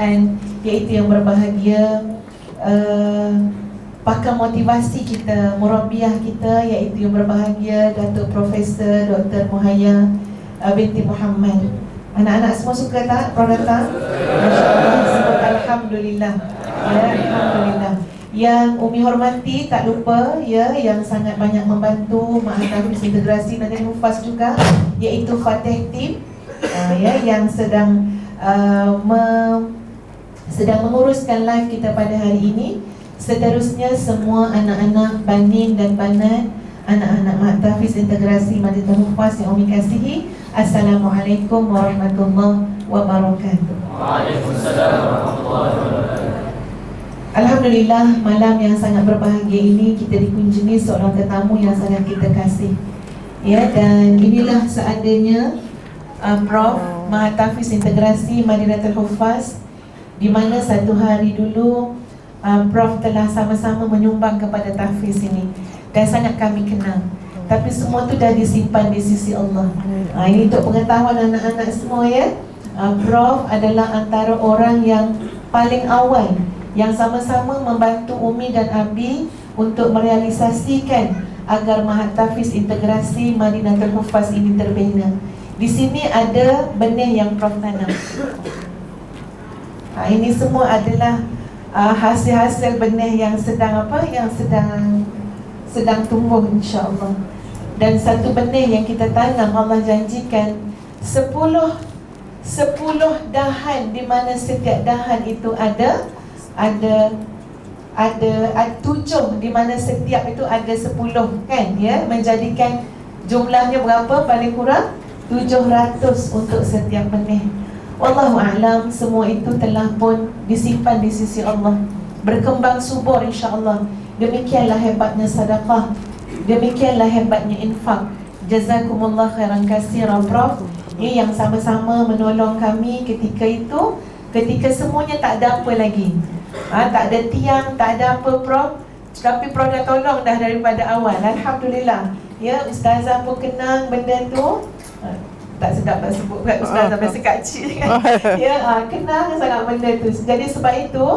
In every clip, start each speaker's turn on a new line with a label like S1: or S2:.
S1: Quran, iaitu yang berbahagia pakar motivasi kita, murabiah kita, iaitu yang berbahagia Datuk Profesor Dr. Muhayya binti Muhammad. Anak-anak semua suka tak Prof datang? Masya Allah, sebut Alhamdulillah. Ya, Alhamdulillah. Yang Umi hormati tak lupa ya, yang sangat banyak membantu Mahat Hafiz Integrasi Nadine Hufaz juga, iaitu Fatih Team ya, yang sedang menguruskan live kita pada hari ini. Seterusnya semua anak-anak banin dan banat, anak-anak Mahat Hafiz Integrasi Nadine Hufaz yang Umi kasihi, Assalamualaikum warahmatullahi wabarakatuh.
S2: Waalaikumsalam warahmatullahi wabarakatuh.
S1: Alhamdulillah, malam yang sangat berbahagia ini kita dikunjungi seorang tetamu yang sangat kita kasih. Ya, dan inilah seadanya Prof Mahat Hafiz Integrasi Madinatul Hufaz, di mana satu hari dulu Prof telah sama-sama menyumbang kepada tahfiz ini dan sangat kami kenal. Tapi semua tu dah disimpan di sisi Allah. Ini untuk pengetahuan anak-anak semua ya. Prof adalah antara orang yang paling awal yang sama-sama membantu Umi dan Abi untuk merealisasikan agar Mahat Hafiz Integrasi Madinatul Hufaz ini terbina. Di sini ada benih yang Prof tanam. Ini semua adalah hasil-hasil benih yang sedang sedang tumbuh insya-Allah. Dan satu benih yang kita tanam, Allah janjikan 10 dahan, di mana setiap dahan itu ada 7, di mana setiap itu ada 10 kan ya, menjadikan jumlahnya berapa paling kurang 700 untuk setiap benih. Wallahu a'lam, semua itu telah pun disimpan di sisi Allah, berkembang subur insya-Allah. Demikianlah hebatnya sedekah, demikianlah hebatnya infak. Jazakumullah khairan katsiran Prof yang sama-sama menolong kami ketika itu, ketika semuanya tak ada apa lagi. Tak ada tiang, tak ada apa Prof. Tapi Prof dah tolong dah daripada awal. Alhamdulillah. Ya, Ustazah pun kenang benda tu. Tak sedap nak sebut kat Ustazah biasa kecil kan. Ya, kenang sangat benda tu. Jadi sebab itu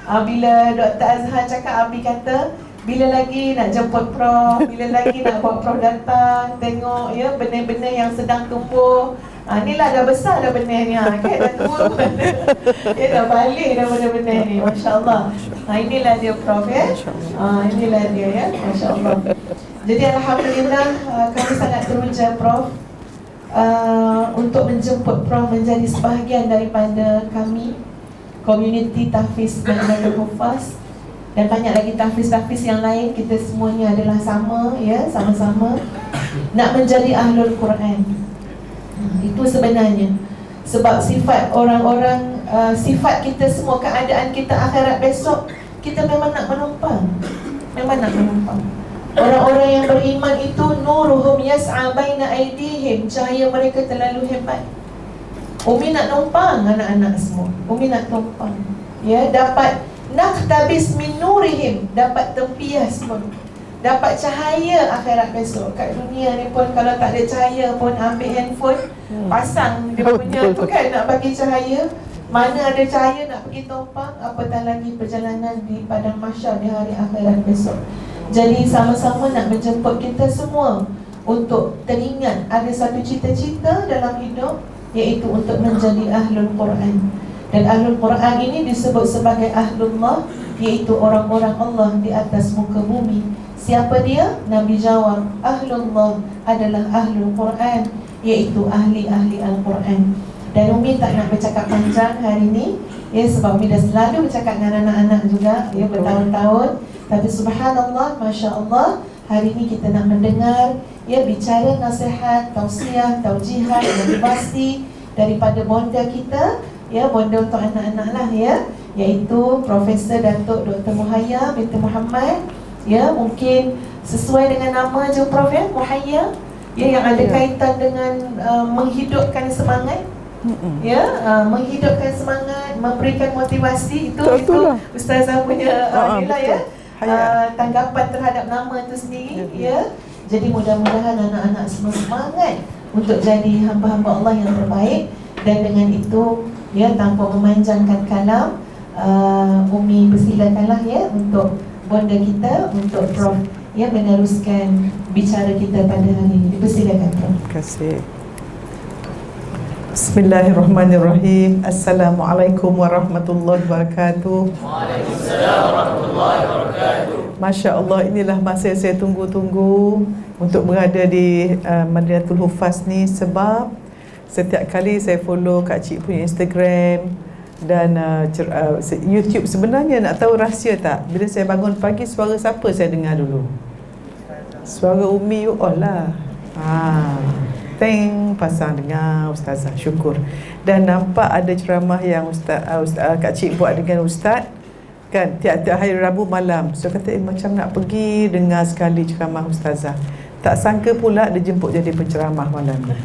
S1: bila Dr. Azhar cakap, Abi kata bila lagi nak jemput Prof, bila lagi nak buat Prof datang tengok ya benih-benih yang sedang tumbuh. Inilah dah besar dah benih ni kan, dah tua pun dia dah balik dah benih-benih ni, masya-Allah. Inilah dia Prof ya. Inilah dia ya, masya-Allah. Jadi alhamdulillah kami sangat teruja Prof untuk menjemput Prof menjadi sebahagian daripada kami, komuniti tahfiz Madinatul Hufaz. Dan banyak lagi tahfiz-tahfiz yang lain. Kita semuanya adalah sama ya, sama-sama nak menjadi ahlul Quran. Itu sebenarnya sebab sifat orang-orang, sifat kita semua, keadaan kita akhirat besok, kita memang nak menumpang. Memang nak menumpang. Orang-orang yang beriman itu nuruhum yas'a baina aydihim, cahaya mereka terlalu hebat. Umi nak numpang anak-anak semua. Umi nak tumpang. Ya, dapat nakhtabis min nurihim, dapat tempias pun, dapat cahaya akhirat besok. Kat dunia ni pun kalau tak ada cahaya pun ambil handphone, pasang dia punya tu kan, nak bagi cahaya. Mana ada cahaya nak pergi tumpang, apatah lagi perjalanan di padang mahsyar di hari akhirat besok. Jadi sama-sama nak menjemput kita semua untuk teringat ada satu cita-cita dalam hidup, iaitu untuk menjadi ahlul Quran. Dan ahlul Quran ini disebut sebagai ahlullah, iaitu orang-orang Allah di atas muka bumi. Siapa dia? Nabi jawab, ahlullah adalah ahlul Quran, iaitu ahli-ahli Al-Quran. Dan Umi tak nak bercakap panjang hari ini ya, sebab Umi dah selalu bercakap dengan anak-anak juga ya, bertahun-tahun. Tapi subhanallah, masya-Allah, hari ini kita nak mendengar ya bicara nasihat, tausiah, taujihat, motivasi daripada bonda kita ya, bonda untuk anak-anak lah ya, iaitu Profesor Datuk Dr. Muhayya binti Muhammad ya. Mungkin sesuai dengan nama je Prof ya, Muhayya ya, yang ada kaitan dengan menghidupkan semangat ya, menghidupkan semangat, memberikan motivasi. Itu Ustazah punya inilah ya, tanggapan terhadap nama itu sendiri ya. Jadi mudah-mudahan anak-anak semua semangat untuk jadi hamba-hamba Allah yang terbaik. Dan dengan itu Ya, tanpa memanjangkan kalam, Umi persilakanlah ya untuk bonda kita, untuk Prof ya meneruskan bicara kita pada hari ini. Dipersilakan Prof.
S3: Terima kasih. Bismillahirrahmanirrahim. Assalamualaikum warahmatullahi wabarakatuh.
S2: Waalaikumsalam warahmatullahi wabarakatuh.
S3: Masya Allah, inilah masa yang saya tunggu-tunggu untuk berada di Madinatul Hufaz ni, sebab setiap kali saya follow Kak Cik punya Instagram dan YouTube. Sebenarnya nak tahu rahsia tak? Bila saya bangun pagi, suara siapa saya dengar dulu? Suara Umi you all lah. Teng pasang dengar Ustazah, syukur. Dan nampak ada ceramah yang Kak Cik buat dengan Ustaz kan, tiap-tiap hari Rabu malam. So kata macam nak pergi dengar sekali ceramah Ustazah. Tak sangka pula dia jemput jadi penceramah malam ni.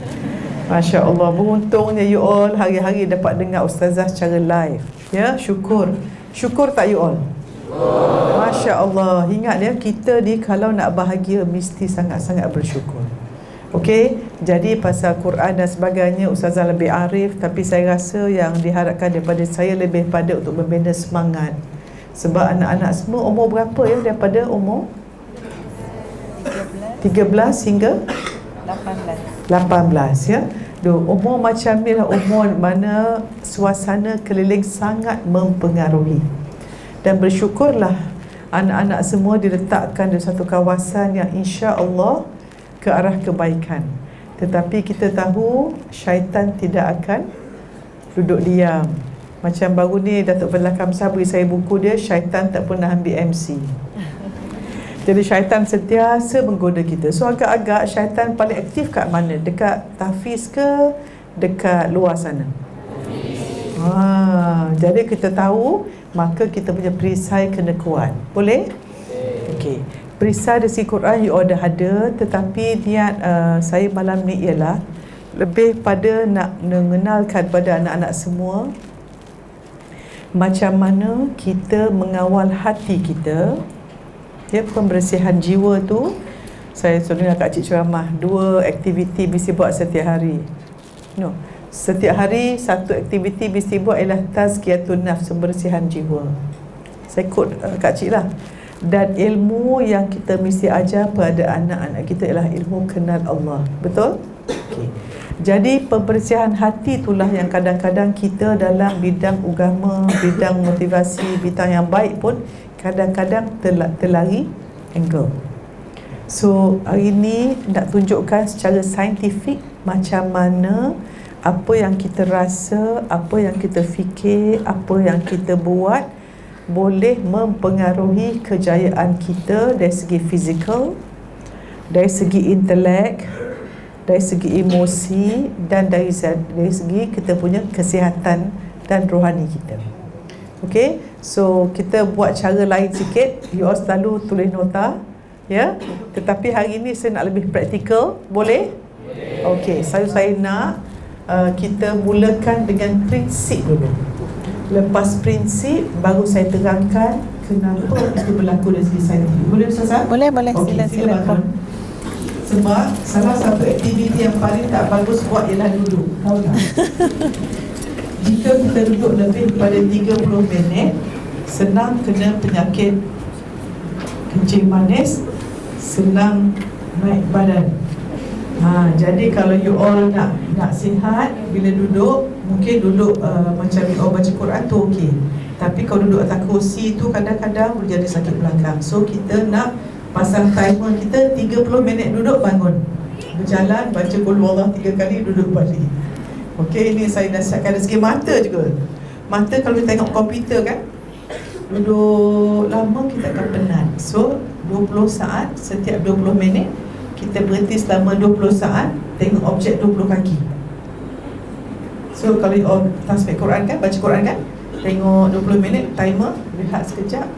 S3: Masya Allah, beruntungnya you all hari-hari dapat dengar Ustazah secara live. Ya, syukur. Syukur tak you all? Masya Allah. Ingat ya, kita ni kalau nak bahagia mesti sangat-sangat bersyukur. Okey, jadi pasal Quran dan sebagainya Ustazah lebih arif, tapi saya rasa yang diharapkan daripada saya lebih pada untuk membina semangat. Sebab anak-anak semua umur berapa ya? Daripada umur 13 hingga 18 ya. Umur macam ni lah umur mana suasana keliling sangat mempengaruhi. Dan bersyukurlah anak-anak semua diletakkan di satu kawasan yang insya-Allah ke arah kebaikan. Tetapi kita tahu syaitan tidak akan duduk diam. Macam baru ni Datuk Fadhil Kamsah beri saya buku dia, Syaitan Tak Pernah Ambil MC. Jadi syaitan sentiasa menggoda kita. So agak-agak syaitan paling aktif kat mana? Dekat tahfiz ke dekat luar sana? Jadi kita tahu, maka kita punya perisai kena kuat. Boleh? Okey. Perisai dari Quran you dah ada, tetapi niat saya malam ni ialah lebih pada nak mengenalkan pada anak-anak semua macam mana kita mengawal hati kita. Ya, pembersihan jiwa tu, saya suruh dengar Kak Cik ceramah, 2 aktiviti mesti buat setiap hari. No, setiap hari satu aktiviti mesti buat ialah tazkiyatun nafs, pembersihan jiwa. Saya quote Kak Cik lah. Dan ilmu yang kita mesti ajar pada anak-anak kita ialah ilmu kenal Allah. Betul? Okay. Jadi pembersihan hati itulah yang kadang-kadang kita dalam bidang agama, bidang motivasi, bidang yang baik pun kadang-kadang terlari angle. So hari ni nak tunjukkan secara saintifik macam mana apa yang kita rasa, apa yang kita fikir, apa yang kita buat boleh mempengaruhi kejayaan kita dari segi fizikal, dari segi intelek, dari segi emosi, dan dari segi kita punya kesihatan dan rohani kita. Okey, so kita buat cara lain sikit. You all selalu tulis nota, ya. Tetapi hari ini saya nak lebih praktikal, boleh? Okey, saya nak kita mulakan dengan prinsip dulu. Lepas prinsip, baru saya terangkan kenapa itu berlaku dari segi saintifik. Boleh Ustazah?
S1: Boleh,
S3: Okey,
S1: sila.
S3: Sebab salah satu aktiviti yang paling tak bagus buat ialah duduk. Tahu tak? Jika kita duduk lebih daripada 30 minit, senang kena penyakit kencing manis, senang naik badan. Jadi kalau you all nak sihat, bila duduk, mungkin duduk macam you all baca Quran tu okey. Tapi kalau duduk atas kursi tu kadang-kadang boleh jadi sakit belakang. So kita nak pasang timer kita 30 minit duduk, bangun, berjalan, baca qul huwallahu 3 kali, duduk balik. Okey, ini saya nasihatkan dari segi mata juga. Mata kalau kita tengok komputer kan, duduk lama kita akan penat. So 20 saat, setiap 20 minit kita berhenti selama 20 saat, tengok objek 20 kaki. So kalau you all tasbih Quran kan, baca Quran kan, tengok 20 minit, timer, rehat sekejap.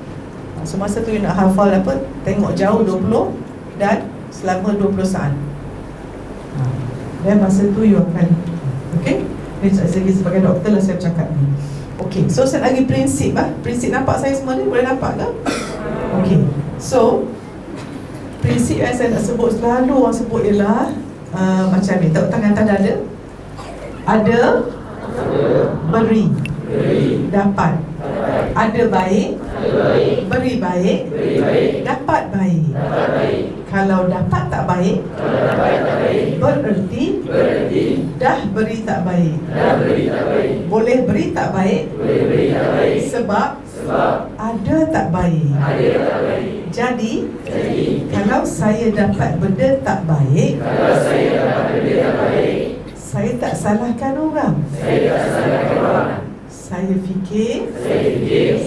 S3: So masa tu you nak hafal apa, tengok jauh 20 dan selama 20 saat. Dan masa tu you akan, okey? Ni saya sebagai doktor lah saya bercakap ni. Okey, so saya lagi prinsip lah. Prinsip nampak saya semua ni, boleh nampak ke? Okey, so prinsip yang saya nak sebut, selalu orang sebut ialah macam ni, tengok tangan dada. Ada beri, dapat. Ada baik, beri baik, dapat baik. Kalau dapat tak baik, bererti dah beri tak baik. Boleh beri tak baik, sebab ada tak baik. Jadi kalau saya dapat benda tak baik, saya tak salahkan orang. Saya fikir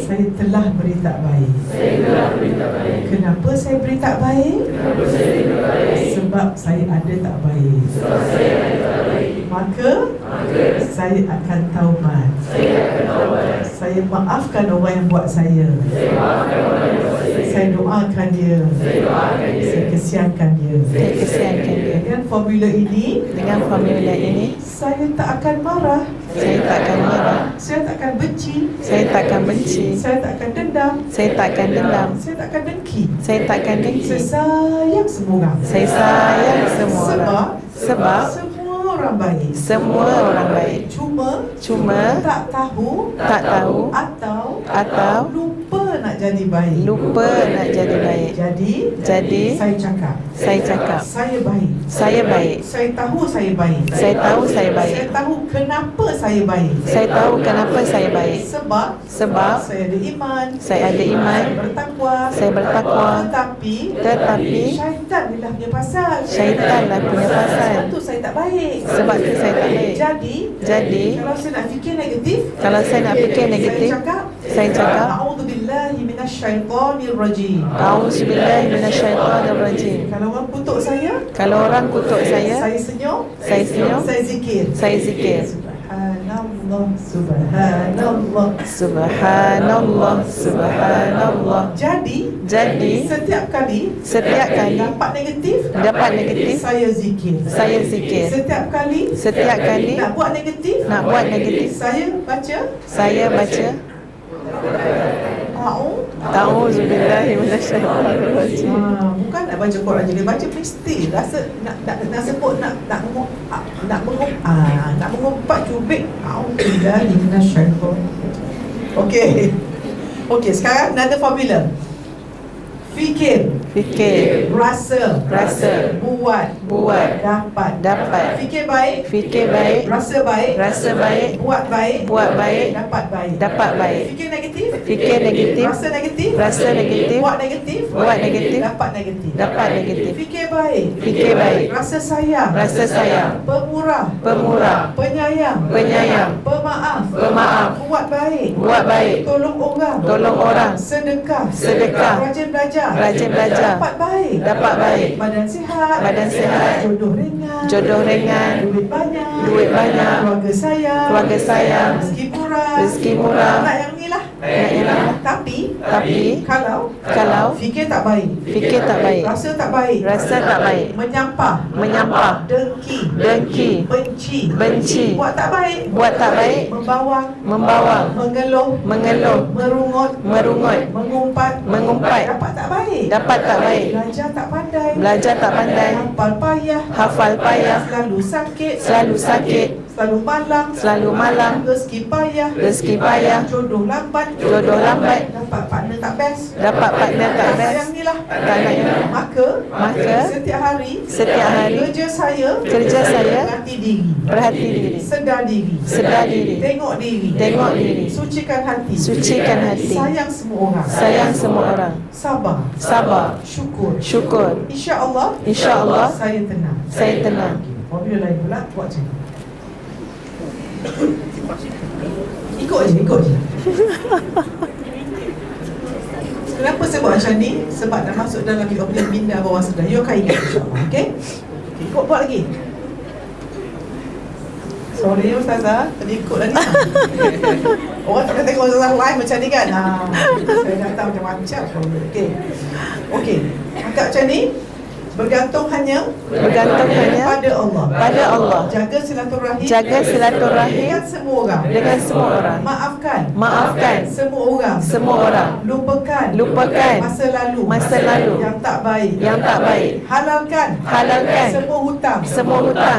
S3: saya telah beri tak baik. Kenapa saya beri tak baik? Sebab saya ada tak baik. Maka saya akan taubat. Saya maafkan orang yang buat saya. Saya doakan dia. Saya kesiankan dia. Dengan formula ini, saya tak akan marah. Saya tak akan benci. Saya tak akan dendam. Saya tak akan dengki. Saya sayang semua orang. Sebab semua orang baik. Cuma tak tahu atau lupa nak jadi baik. Jadi saya cakap saya baik. Saya tahu saya baik. Saya tahu kenapa saya baik. Sebab saya ada iman. Saya bertakwa. Tetapi syaitan dia punya pasal. Sebab tu saya tak baik. Jadi kalau saya nak fikir negatif, saya cakap a'udzubillahi minasyaitonir rajim. Kalau orang kutuk saya, saya senyum, saya zikir. Subhanallah. Jadi setiap kali dapat negatif, saya zikir. Setiap kali nak buat negatif, saya baca A'udzubillahi minasyaitonirrajim. Bukan nak baca Quran je, baca mesti rasa nak sebut nak mengumpat cubit. A'udzubillahi minasyaitonirrajim. Okey, sekarang another formula. Fikir, rasa, buat, dapat. Fikir baik, rasa baik, buat baik, dapat baik. Fikir negatif, rasa negatif, buat negatif, dapat negatif. Fikir baik, rasa sayang, pemurah, penyayang, pemaaf, buat baik, tolong orang, sedekah, rajin belajar, dapat baik, badan sihat, jodoh ringan, duit banyak, keluarga sayang, rezeki murah. Nak yang ni lah. Tapi kalau fikir tak baik, rasa tak baik, menyampah, dengki, benci, buat tak baik, membawang, mengeluh, merungut, mengumpat, dapat tak baik, belajar tak pandai, hafal payah, selalu sakit, selalu malang, rezeki payah, jodoh lambat, dapat partner tak best, yang ni lah. Maka setiap hari kerja saya perhati diri, sedar diri, tengok diri, sucikan hati, sayang semua orang, sabar, syukur. InsyaAllah saya tenang. Formula lain pula buat macam ni. Ikut je. Kenapa saya buat macam ni? Sebab dah masuk dalam obligasi minda bawah sedar. You akan ingat insyaAllah. Okay, ikut buat lagi. Sorry Ustazah, tadi ikut lagi. Orang tak tengok Ustazah live macam ni kan. Saya dah tahu macam-macam. Okay, angkat macam ni. Bergantung hanya pada Allah. Jaga silaturahim dengan semua orang. Maafkan semua orang. Lupakan masa lalu yang tak baik. Halalkan semua hutang.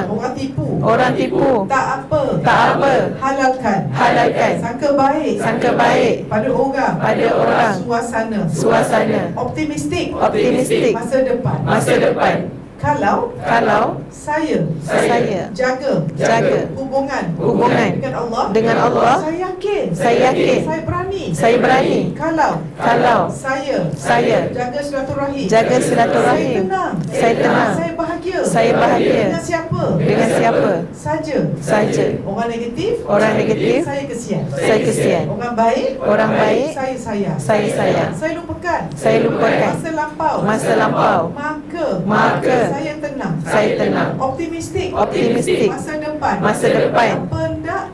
S3: Orang tipu Orang tipu.
S1: Tak apa.
S3: Tak apa.
S1: Halalkan.
S3: Halalkan.
S1: Sangka baik.
S3: Sangka baik.
S1: Pada orang.
S3: Pada orang.
S1: Suasana.
S3: Suasana.
S1: Optimistik.
S3: Optimistik.
S1: Masa depan.
S3: Masa depan.
S1: Kalau saya jaga hubungan dengan Allah, saya yakin saya berani kalau saya jaga silaturahim, saya tenang, saya bahagia dengan siapa saja. Orang negatif saya kesian, orang baik saya sayang, saya lupakan masa lampau, maka saya tenang, optimistik, masa depan,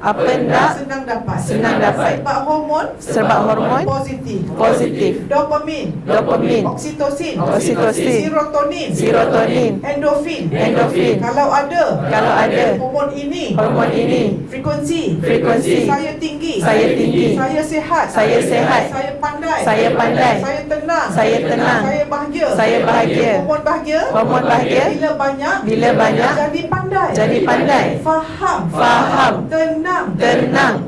S1: apa ndak senang dapat, sebab hormon positif, dopamin, oksitosin, serotonin, endorfin, kalau ada hormon ini, frekuensi saya tinggi, saya sihat, saya pandai, saya tenang, saya bahagia, hormon bahagia, bila banyak jadi pandai, faham, tenang,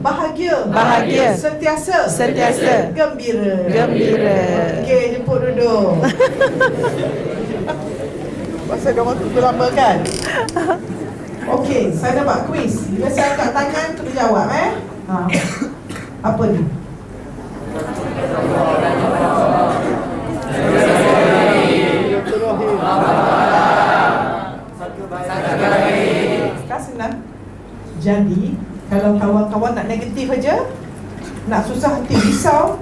S1: bahagia, sentiasa, gembira. Okey, jemput duduk. Pasal kamu tu lama kan? Okey, saya dapat kuis. Bila saya angkat tangan, kena jawab Apa ni? Sekarang senang. Jadi kalau kawan-kawan nak negatif aja, nak susah hati, risau,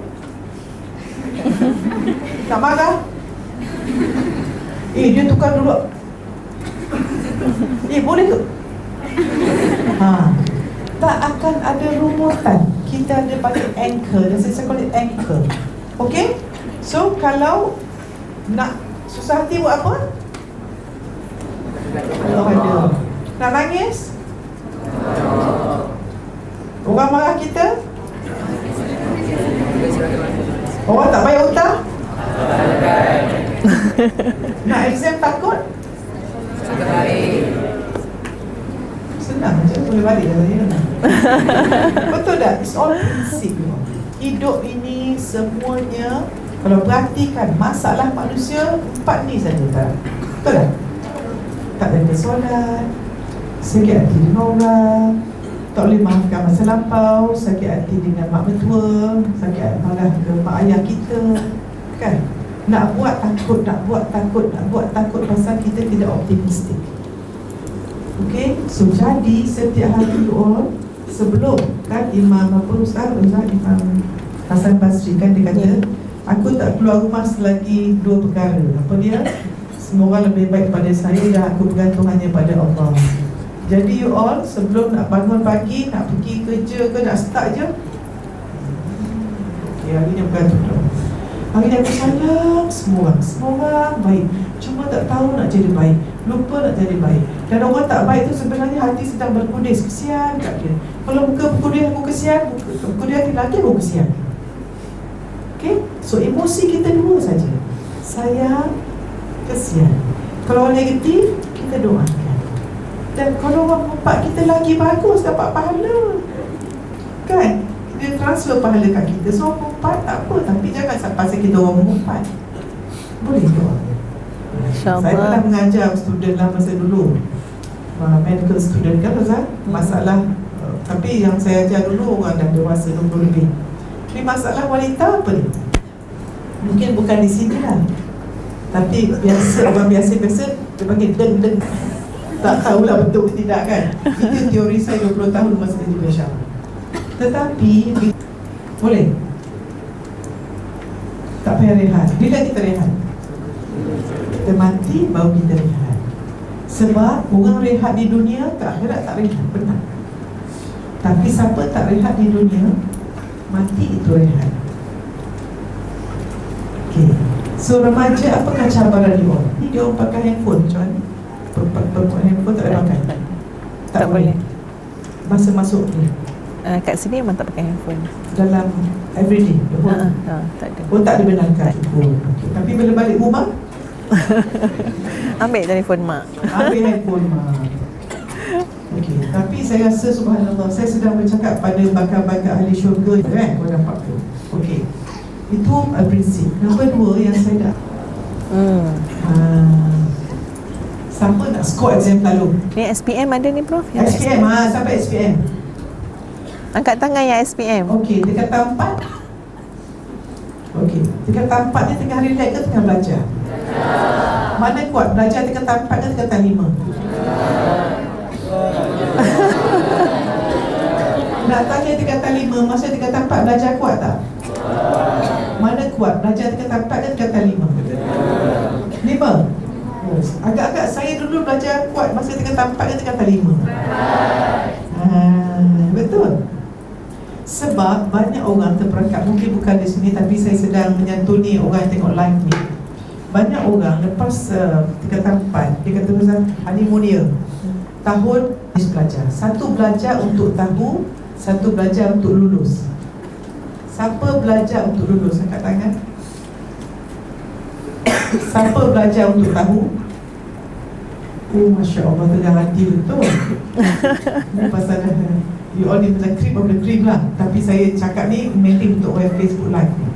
S1: nak marah, dia tukar dulu. Boleh tu? Tak akan ada rumusan. Kita ada pada anchor. Saya call it anchor. Okay? So kalau nak susah hati buat apa? Kalau ada. Nak nangis? Orang marah kita? Orang tak bayar hutang? Nak exam takut? Senang je, boleh balik dah tadi. Betul tak? It's all prinsip. Hidup ini semuanya, kalau perhatikan masalah manusia 4 ni saja tak? Betul tak? Tak ada solat, sakit hati dengan orang, tak boleh maafkan masa lampau, sakit hati dengan mak mertua, sakit marah ke mak ayah kita, kan? Nak buat takut pasal kita tidak optimistik. Okay, so jadi setiap hari sebelum kan Imam Imam Hasan Basri kan dia kata, aku tak keluar rumah selagi 2 perkara. Apa dia? Semua orang lebih baik pada saya dan aku bergantung hanya pada Allah. Jadi you all sebelum nak bangun pagi, nak pergi kerja ke, nak start je, okay, hari ni bergantung dah. Hari ni aku sayang semua orang baik, cuma tak tahu nak jadi baik, lupa nak jadi baik. Dan orang tak baik tu sebenarnya hati sedang berkudis, kesian kat dia. Kalau muka berkudis aku kesian, berkudis hati lagi aku kesian. Okay, so emosi kita 2 saja, sayang, kesian. Kalau orang negatif, kita doakan. Dan kalau orang empat kita lagi bagus, dapat pahala, kan? Dia transfer pahala kat kita. So empat tak apa, tapi jangan pasal kita orang empat, boleh doa. Saya pernah mengajar student lah masa dulu, medical student kan Ustaz, masalah tapi yang saya ajar dulu orang dah dewasa 20 lebih. Ni masalah wanita apa ni? Mungkin bukan di sini lah, tapi orang biasa dia panggil deng. Tak tahulah betul ke tidak kan. Itu teori saya 20 tahun masa di Malaysia. Tetapi boleh tak payah rehat. Bila kita rehat? Kita mati baru kita rehat. Sebab orang rehat di dunia, ke akhirat tak rehat, benar. Tapi siapa tak rehat di dunia, mati itu rehat. Okay. So remaja, apakah cabaran dia orang? Ni dia orang pakai handphone macam ni. Perempuan handphone tak boleh pakai. Tak boleh. Masa masuk ni.
S4: Kat sini memang tak pakai handphone.
S1: Dalam everyday.
S4: Tak ada.
S1: Oh, tak dibenarkan. Okay. Tapi bila balik rumah,
S4: ambil telefon mak.
S1: ambil handphone mak. Okay.
S3: saya rasa subhanallah, saya sedang bercakap pada bakal-bakal ahli syurga kan, kau nampak tu. Okey. Itu prinsip. Nombor 2 yang saya dah siapa nak skor exam lalu?
S4: Ni SPM ada ni Prof?
S3: SPM, sampai SPM.
S4: Angkat tangan yang SPM.
S3: Okey, dekat tempat. Okey, dekat tempat ni tengah relax ke tengah belajar? Mana kuat, belajar dekat tempat ke dekat lima? Nak tanya dekat lima, masa dekat tempat belajar kuat tak? Mana kuat, belajar dekat tempat ke dekat lima? 5. Agak-agak saya dulu belajar kuat masa dekat tempat ke dekat 5? Betul. Sebab banyak orang terperangkap, mungkin bukan di sini tapi saya sedang menyantuni orang yang tengok live ni. Banyak orang lepas tingkatan 4, dia kata pasal honeymoon tahun belajar. Satu belajar untuk tahu, satu belajar untuk lulus. Siapa belajar untuk lulus? Angkat tangan. Siapa belajar untuk tahu? Oh, Masya Allah, tegang hati betul. Ini pasal you all ni macam cream of the cream lah. Tapi saya cakap ni mainly untuk orang Facebook live ni.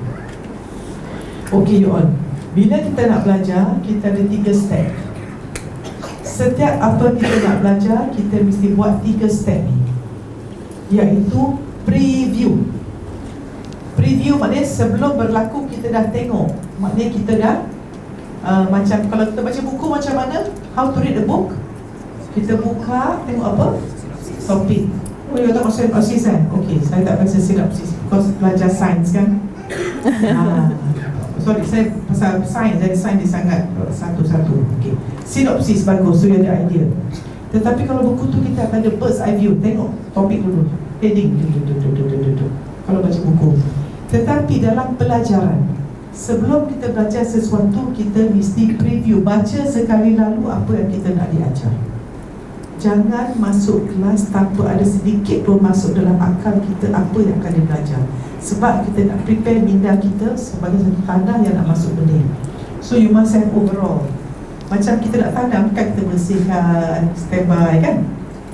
S3: Okay you all, bila kita nak belajar, kita ada 3 step. Setiap apa kita nak belajar, kita mesti buat 3 step ni, iaitu preview. Preview maknanya sebelum berlaku kita dah tengok. Maknanya kita dah macam kalau kita baca buku macam mana, how to read a book, kita buka, tengok apa? Topik. Oh, you tak maksud sinopsis kan? Okay, saya tak baca sinopsis because belajar sains kan. Sorry, saya pasal sains, jadi sains dia sangat satu-satu. Okay, sinopsis bagus, so you ada idea. Tetapi kalau buku tu kita akan ada bird's eye view, tengok topik dulu, heading, kalau baca buku. Tetapi dalam pelajaran, sebelum kita belajar sesuatu, kita mesti preview, baca sekali lalu apa yang kita nak diajar. Jangan masuk kelas tanpa ada sedikit pun masuk dalam akal kita apa yang akan belajar. Sebab kita nak prepare minda kita sebagai satu tanah yang nak masuk benih. So you must have overall. Macam kita nak tanam kan, kita bersihkan, standby kan.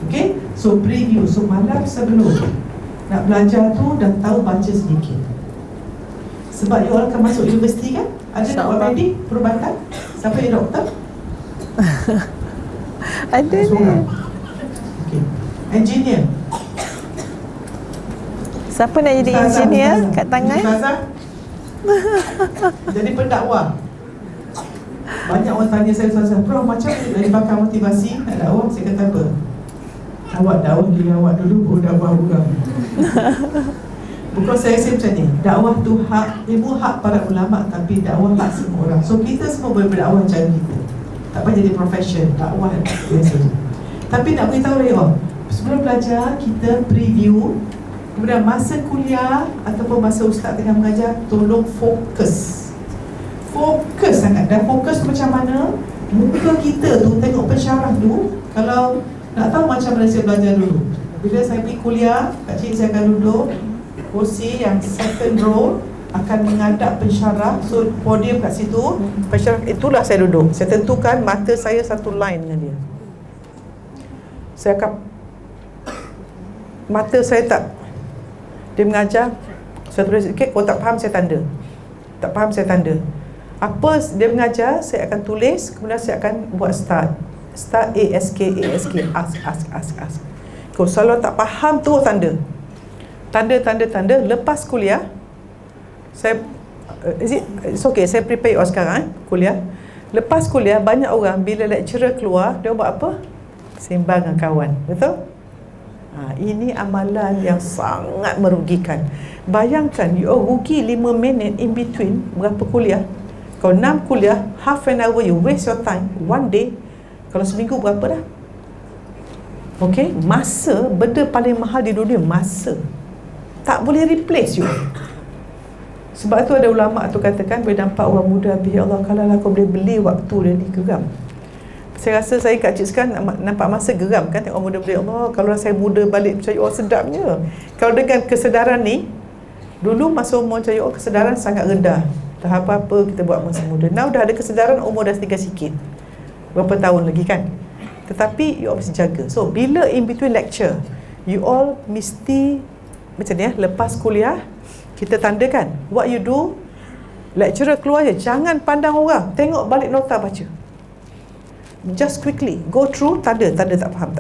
S3: Okay, so preview. So malam sebelum nak belajar tu dah tahu baca sedikit. Sebab you all akan masuk universiti kan. Ada nak buat medik, perubatan. Siapa yang doktor?
S4: Ada ni.
S3: Okay. Engineer.
S4: Siapa nak jadi engineer kat tangan?
S3: Ustazah. Jadi pendakwah. Banyak orang tanya saya, Ustazah, Prof, macam dari bakal motivasi nak dakwah? Saya kata apa? Awak dakwah diri awak dulu, baru dakwah orang. Bukan saya rasa macam ni, dakwah tu hak, ilmu hak para ulama, tapi dakwah hak semua orang. So kita semua boleh berdakwah macam kita. Tak payah jadi profession, dakwah biasa. Tapi nak beritahu dia, sebelum belajar kita preview. Kemudian masa kuliah ataupun masa ustaz tengah mengajar, tolong fokus. Fokus sangat. Dan fokus macam mana? Muka kita tu, tengok pensyarah tu. Kalau nak tahu macam mana saya belajar dulu, bila saya pergi kuliah, kat cik saya akan duduk kursi yang second row, akan menghadap pensyarah. So podium kat situ, pensyarah, itulah saya duduk. Saya tentukan mata saya satu line dengan dia. Saya akan, mata saya tak, dia mengajar, saya tulis sikit, kalau tak faham saya tanda. Tak faham saya tanda. Apa dia mengajar, saya akan tulis, kemudian saya akan buat start. Start ask, ask. Kalau tak faham tu tanda. Tanda. Lepas kuliah, saya it's okay, saya prepare sekarang kuliah. Lepas kuliah, banyak orang bila lecturer keluar, dia buat apa? Sembang dengan kawan. Betul? Ini amalan yang sangat merugikan. Bayangkan, you rugi 5 minit in between berapa kuliah. Kalau 6 kuliah, half an hour you waste your time, one day. Kalau seminggu berapa dah? Okay, masa, benda paling mahal di dunia, masa. Tak boleh replace you. Sebab tu ada ulama' tu katakan, bila nampak orang muda, ya Allah, kalau aku boleh beli waktu dia ni, geram. Saya rasa saya kat cik sekarang nampak masa geram kan, tengok muda-muda, ya Allah, kalau saya muda balik macam you all, sedapnya. Kalau dengan kesedaran ni, dulu masa umur macam you all, kesedaran sangat rendah. Dah apa-apa kita buat masa muda. Now dah ada kesedaran, umur dah tinggal sikit. Berapa tahun lagi kan? Tetapi you all mesti jaga. So bila in between lecture, you all mesti macam ni lepas kuliah kita tandakan what you do. Lecturer keluar je, jangan pandang orang, tengok balik nota baca. Just quickly go through, tanda tak faham.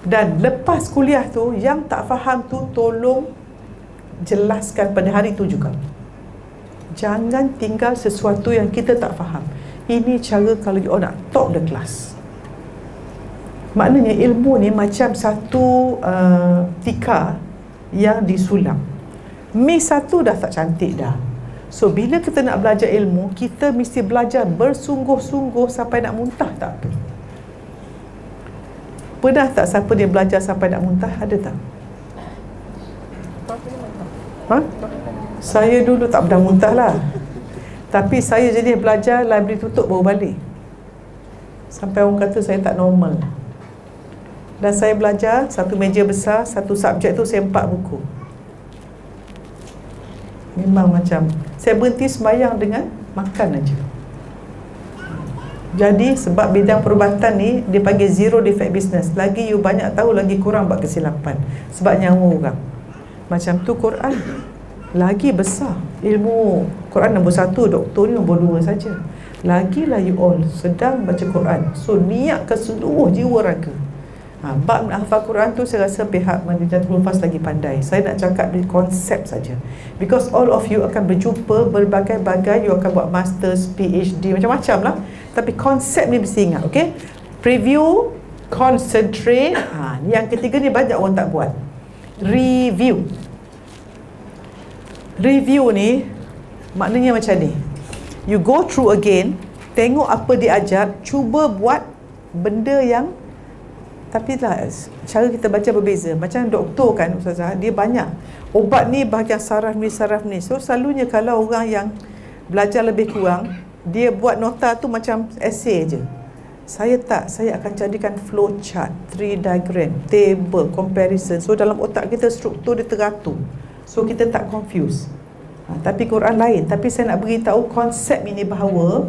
S3: Dan lepas kuliah tu, yang tak faham tu tolong jelaskan pada hari tu juga. Jangan tinggal sesuatu yang kita tak faham. Ini cara kalau you all nak top the class. Maknanya ilmu ni macam satu tikar yang disulam. Mis satu dah tak cantik dah. So bila kita nak belajar ilmu, kita mesti belajar bersungguh-sungguh sampai nak muntah tak apa. Pernah tak siapa dia belajar sampai nak muntah? Ada tak? Saya dulu tak pernah muntah lah. Tapi saya jadi belajar, library tutup baru balik. Sampai orang kata saya tak normal. Dan saya belajar satu meja besar, satu subjek tu saya 4 buku. Memang macam saya berhenti sembahyang dengan makan aja. Jadi sebab bidang perubatan ni dia panggil zero defect business. Lagi you banyak tahu, lagi kurang buat kesilapan. Sebab nyawa orang. Macam tu Quran lagi besar. Ilmu Quran nombor 1, doktor ni nombor 2 saja. Lagilah you all sedang baca Quran. So niat ke seluruh jiwa raga. Bab menghafal Quran tu saya rasa pihak Madinatul Fas lagi pandai. Saya nak cakap dari konsep saja. Because all of you akan berjumpa berbagai-bagai, you akan buat masters, PhD, macam-macam lah. Tapi konsep ni mesti ingat, okay? Preview, concentrate. Yang ketiga ni banyak orang tak buat. Review. Review ni maknanya macam ni. You go through again, tengok apa dia ajar, cuba buat benda yang, tapi lah cara kita baca berbeza. Macam doktor kan Ustazah, dia banyak obat ni bahagian saraf ni. So selalunya kalau orang yang belajar lebih kurang, dia buat nota tu macam essay je. Saya tak, saya akan jadikan flow chart, tree diagram, table, comparison. So dalam otak kita struktur dia teratur. So kita tak confuse. Tapi Quran lain. Tapi saya nak beritahu konsep ini bahawa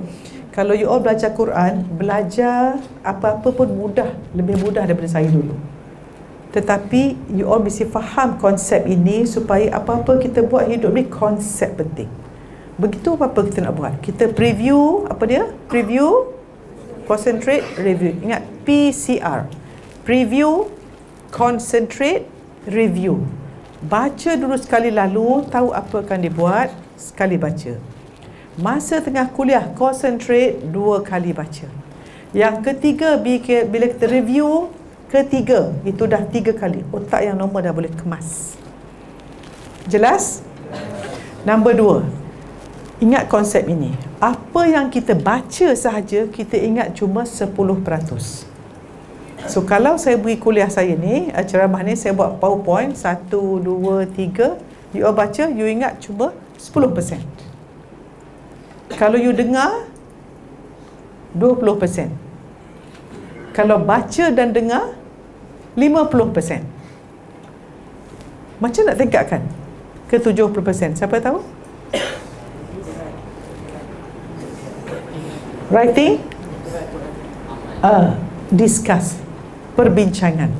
S3: kalau you all belajar Quran, belajar apa-apa pun mudah, lebih mudah daripada saya dulu. Tetapi you all mesti faham konsep ini supaya apa-apa kita buat hidup ni konsep penting. Begitu apa-apa kita nak buat. Kita preview, apa dia? Preview, concentrate, review. Ingat PCR. Preview, concentrate, review. Baca dulu sekali lalu, tahu apa akan dibuat, sekali baca. Masa tengah kuliah, concentrate, 2 kali baca. Yang ketiga, bila kita review, ketiga, itu dah 3 kali. Otak yang normal dah boleh kemas. Jelas? Nombor 2, ingat konsep ini. Apa yang kita baca sahaja, kita ingat cuma 10%. So kalau saya beri kuliah saya ni, ceramah ni, saya buat PowerPoint 1, 2, 3, you all baca, you ingat cuma 10%. Kalau you dengar 20%. Kalau baca dan dengar 50%. Macam nak tingkatkan ke 70%? Siapa tahu? Writing, discuss, perbincangan.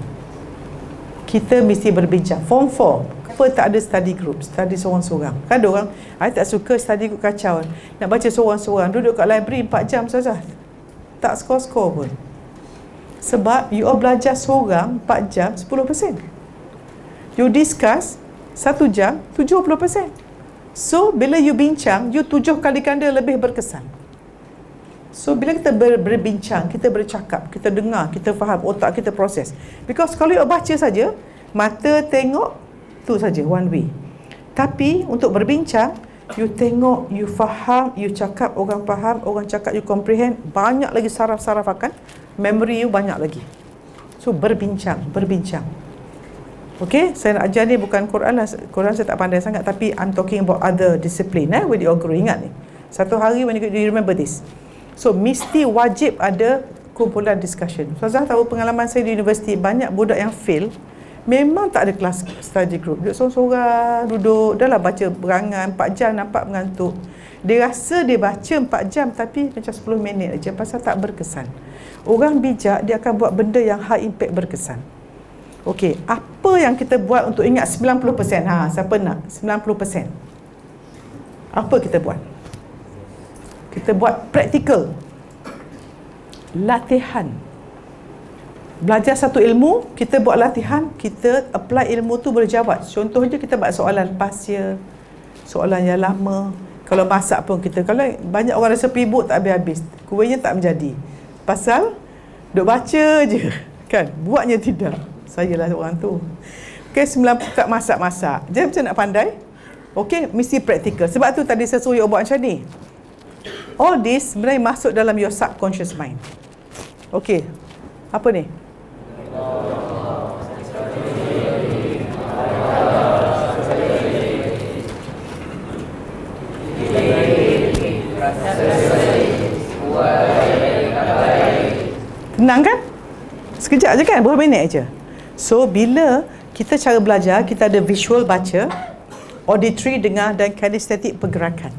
S3: Kita mesti berbincang. Form 4 apa tak ada study group, study seorang-seorang. Kan ada orang, I tak suka study group, kacau. Nak baca seorang-seorang, duduk kat library 4 jam saja. Tak skor-skor pun. Sebab you all belajar seorang 4 jam 10%. You discuss 1 jam 70%. So bila you bincang, you 7 kali ganda lebih berkesan. So bila kita berbincang, kita bercakap, kita dengar, kita faham, otak kita proses. Because kalau you baca saja, mata tengok tu saja, one way. Tapi untuk berbincang, you tengok, you faham, you cakap, orang faham, orang cakap, you comprehend. Banyak lagi saraf-saraf akan, memory you banyak lagi. So berbincang. Okay, saya nak ajar ni bukan Quran lah. Quran saya tak pandai sangat, tapi I'm talking about other discipline with your guru. Ingat ni, satu hari when you remember this. So mesti wajib ada kumpulan discussion. Ustazah tahu pengalaman saya di universiti, banyak budak yang fail, memang tak ada kelas study group. Duduk sorang-sorang, duduk, dah lah baca berangan 4 jam, nampak mengantuk. Dia rasa dia baca 4 jam tapi macam 10 minit aja pasal tak berkesan. Orang bijak dia akan buat benda yang high impact berkesan. Okey, apa yang kita buat untuk ingat 90%? Siapa nak 90%? Apa kita buat? Kita buat praktikal. Latihan. Belajar satu ilmu, kita buat latihan, kita apply ilmu tu boleh jawab. Contohnya kita buat soalan pasya, soalan yang lama. Kalau masak pun kita, kalau banyak orang rasa pibuk tak habis-habis, kuihnya tak menjadi. Pasal duk baca je, kan? Buatnya tidak. Saya lah orang tu. Okey, 9 tak masak-masak. Jadi macam nak pandai? Okey, mesti praktikal. Sebab tu tadi saya suruh you buat macam ni. All this sebenarnya masuk dalam your subconscious mind. Okey. Apa ni? Tenang kan? Sekejap je kan? Berapa minit je? So, bila kita cara belajar, kita ada visual baca, auditory dengar dan kinestetik pergerakan.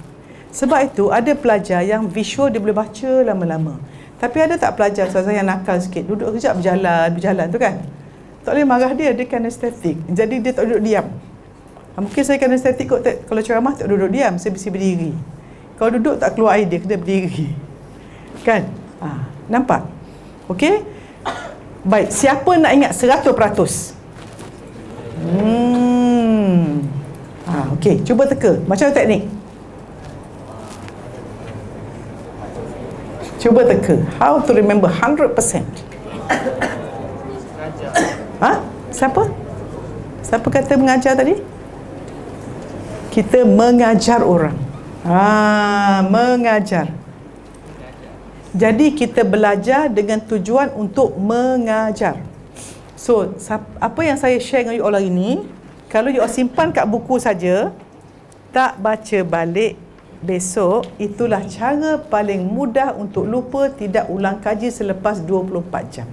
S3: Sebab itu, ada pelajar yang visual dia boleh baca lama-lama. Tapi ada tak pelajar ustazah yang nakal sikit, duduk kejap berjalan tu kan? Tak boleh marah dia kinestetik. Jadi dia tak duduk diam. Mungkin saya kinestetik kot, kalau ceramah tak duduk diam, saya mesti berdiri. Kalau duduk tak keluar idea, kena berdiri. Kan? Nampak? Okey? Baik, siapa nak ingat 100%? Okey, cuba teka. Macam mana teknik? Cuba teka. How to remember 100%? Siapa? Siapa kata mengajar tadi? Kita mengajar orang. Mengajar. Jadi kita belajar dengan tujuan untuk mengajar. So, apa yang saya share dengan you all hari ni, kalau you all simpan kat buku saja, tak baca balik besok, itulah cara paling mudah untuk lupa tidak ulang kaji selepas 24 jam.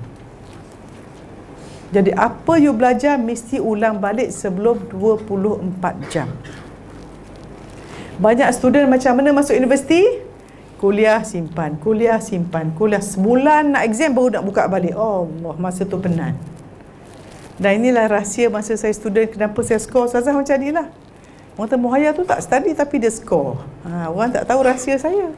S3: Jadi apa you belajar mesti ulang balik sebelum 24 jam. Banyak student macam mana masuk universiti? Kuliah simpan, kuliah simpan, kuliah sebulan nak exam baru nak buka balik. Oh Allah, masa tu penat. Dan inilah rahsia masa saya student, kenapa saya skor ustazah macam ni lah. Orang Temuhaya tu tak study tapi dia skor. Orang tak tahu rahsia saya.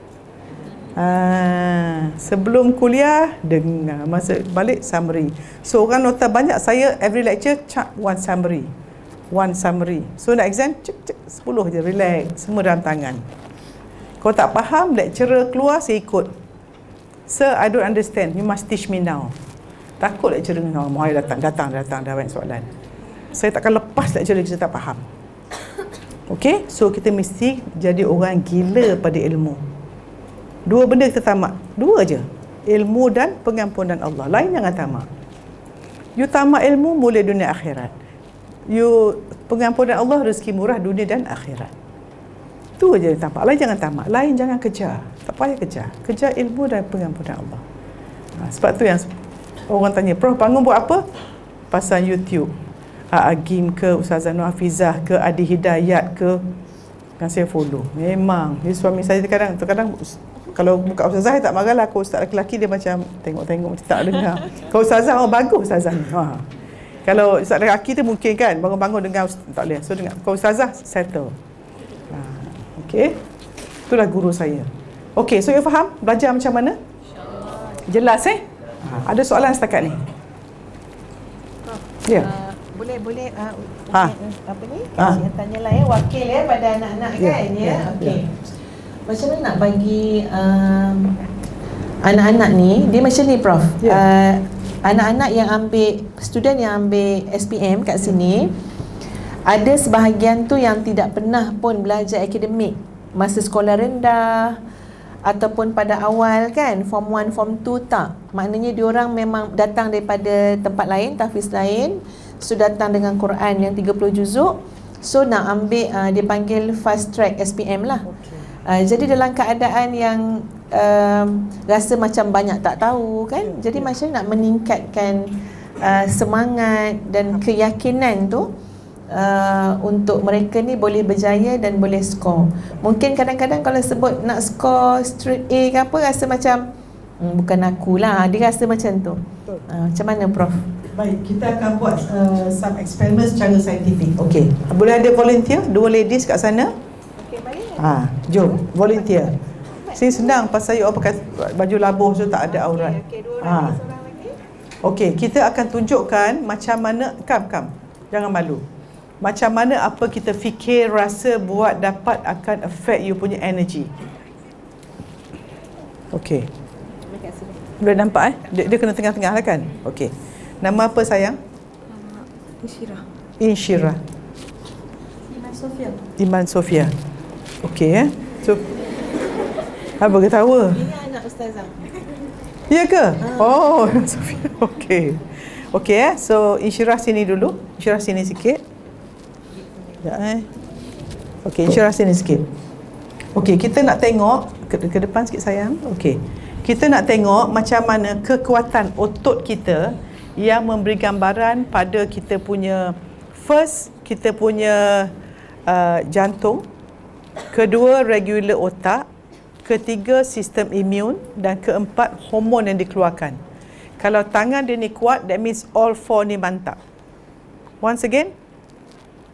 S3: Sebelum kuliah dengar, masa balik summary. So orang nota banyak, saya every lecture cak one summary. So nak exam cek 10 je, relax, semua dalam tangan. Kalau tak faham, lecturer keluar, saya ikut. Sir, I don't understand, you must teach me now. Takut lecturer Muhaya datang dah banyak soalan. Saya takkan lepas lecturer kita tak faham. Okey, so kita mesti jadi orang gila pada ilmu. 2 benda kita tamak, 2 je. Ilmu dan pengampunan Allah. Lain jangan tamak. You tamak ilmu, mulai dunia akhirat. You pengampunan Allah, rezeki murah dunia dan akhirat. Tu je tamak. Lain jangan tamak. Lain jangan kejar. Tak payah kejar. Kejar ilmu dan pengampunan Allah. Sebab tu yang orang tanya, Prof, bangun buat apa? Pasal YouTube. Agim ke, Ustazah Nur Hafizah ke, Adi Hidayat ke, kan saya follow. Memang dia suami saya terkadang kalau buka Ustazah tak marahlah. Kalau ustaz lelaki dia macam tengok-tengok macam tak dengar. Kalau Ustazah bagus Ustazah ni. Kalau ustaz lelaki tu mungkin kan bangun-bangun dengar tak boleh. So dengar. Kalau Ustazah settle. Okey. Itulah guru saya. Okey, so you faham belajar macam mana? Jelas Ada soalan setakat ni? Ya.
S1: Boleh apa ni? Saya tanyalah wakil pada anak-anak kan ya. Okey. Macam mana nak bagi anak-anak ni, dia macam ni Prof. Anak-anak yang ambil, student yang ambil SPM kat sini, ada sebahagian tu yang tidak pernah pun belajar akademik masa sekolah rendah ataupun pada awal kan, form 1, form 2 tak. Maknanya diorang memang datang daripada tempat lain, tahfiz lain. So datang dengan Quran yang 30 juzuk. So nak ambil dia panggil fast track SPM lah. Jadi dalam keadaan yang rasa macam banyak tak tahu kan. Jadi macam nak meningkatkan semangat dan keyakinan tu untuk mereka ni boleh berjaya dan boleh skor. Mungkin kadang-kadang kalau sebut nak skor straight A ke apa, rasa macam bukan akulah, dia rasa macam tu. Macam mana Prof?
S3: Baik, kita akan buat some experiment secara saintifik. Okey, boleh ada volunteer? Dua ladies kat sana.
S1: Okey, baik.
S3: Jom, volunteer. Sini senang pasal you all pakai baju labuh tu tak ada aurat.
S1: Okey, dua orang seorang lagi.
S3: Okey, kita akan tunjukkan macam mana, kam. Jangan malu. Macam mana apa kita fikir, rasa, buat dapat akan affect you punya energy. Okey. Boleh nampak Dia kena tengah-tengah lah kan? Okey. Nama apa sayang? Insyirah. Iman Sofia. Okey So apa ketawa?
S1: Ini anak ustazah.
S3: Ya ke? Oh, Sofia. Okey. Okey So Insyirah sini dulu. Insyirah sini sikit. Sekejap Okey, Insyirah sini sikit. Okey, kita nak tengok ke depan sikit sayang. Okey. Kita nak tengok macam mana kekuatan otot kita yang memberi gambaran pada kita punya first, kita punya jantung, kedua regular otak, ketiga sistem imun, dan keempat hormon yang dikeluarkan. Kalau tangan dia ni kuat, that means all four ni mantap. Once again,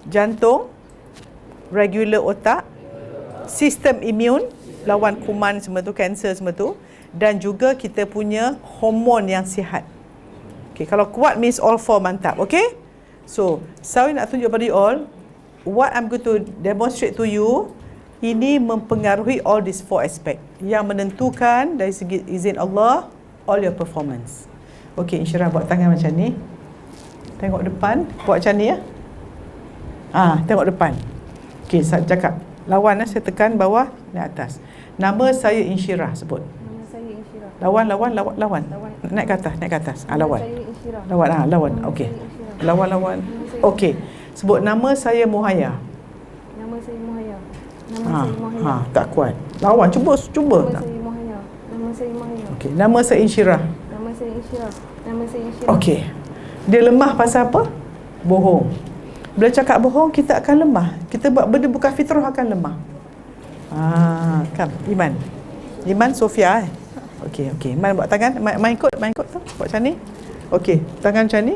S3: jantung, regular otak, sistem imun, lawan kuman semua tu, kanser semua tu, dan juga kita punya hormon yang sihat. Okay, kalau kuat means all four mantap. Okay, so saya nak tunjuk pada you all what I'm going to demonstrate to you. Ini mempengaruhi all these four aspect yang menentukan dari segi izin Allah all your performance. Okay, Insyirah buat tangan macam ni, tengok depan, buat macam ni ya. Tengok depan. Okay, saya cakap lawan saya tekan bawah ni atas. Nama saya Insyirah, sebut.
S5: Nama saya Insyirah.
S3: Lawan. Naik ke atas. Lawan.
S5: Saya Insyirah.
S3: Lawan. Okey. Lawan. Okey. Sebut nama saya Muhaya.
S5: Nama saya Muhaya. Nama saya Muhaya.
S3: Tak kuat. Lawan, cuba.
S5: Nama saya Muhaya. Nama saya Muhaya.
S3: Okey, nama saya Insyirah.
S5: Nama saya Insyirah. Nama saya Insyirah.
S3: Okey. Dia lemah pasal apa? Bohong. Bila cakap bohong, kita akan lemah. Kita buat benda bukan fitrah akan lemah. Kan, Iman Sofia Okey. Iman buat tangan, main ikut tu. Buat macam ni. Okey, tangan macam ni.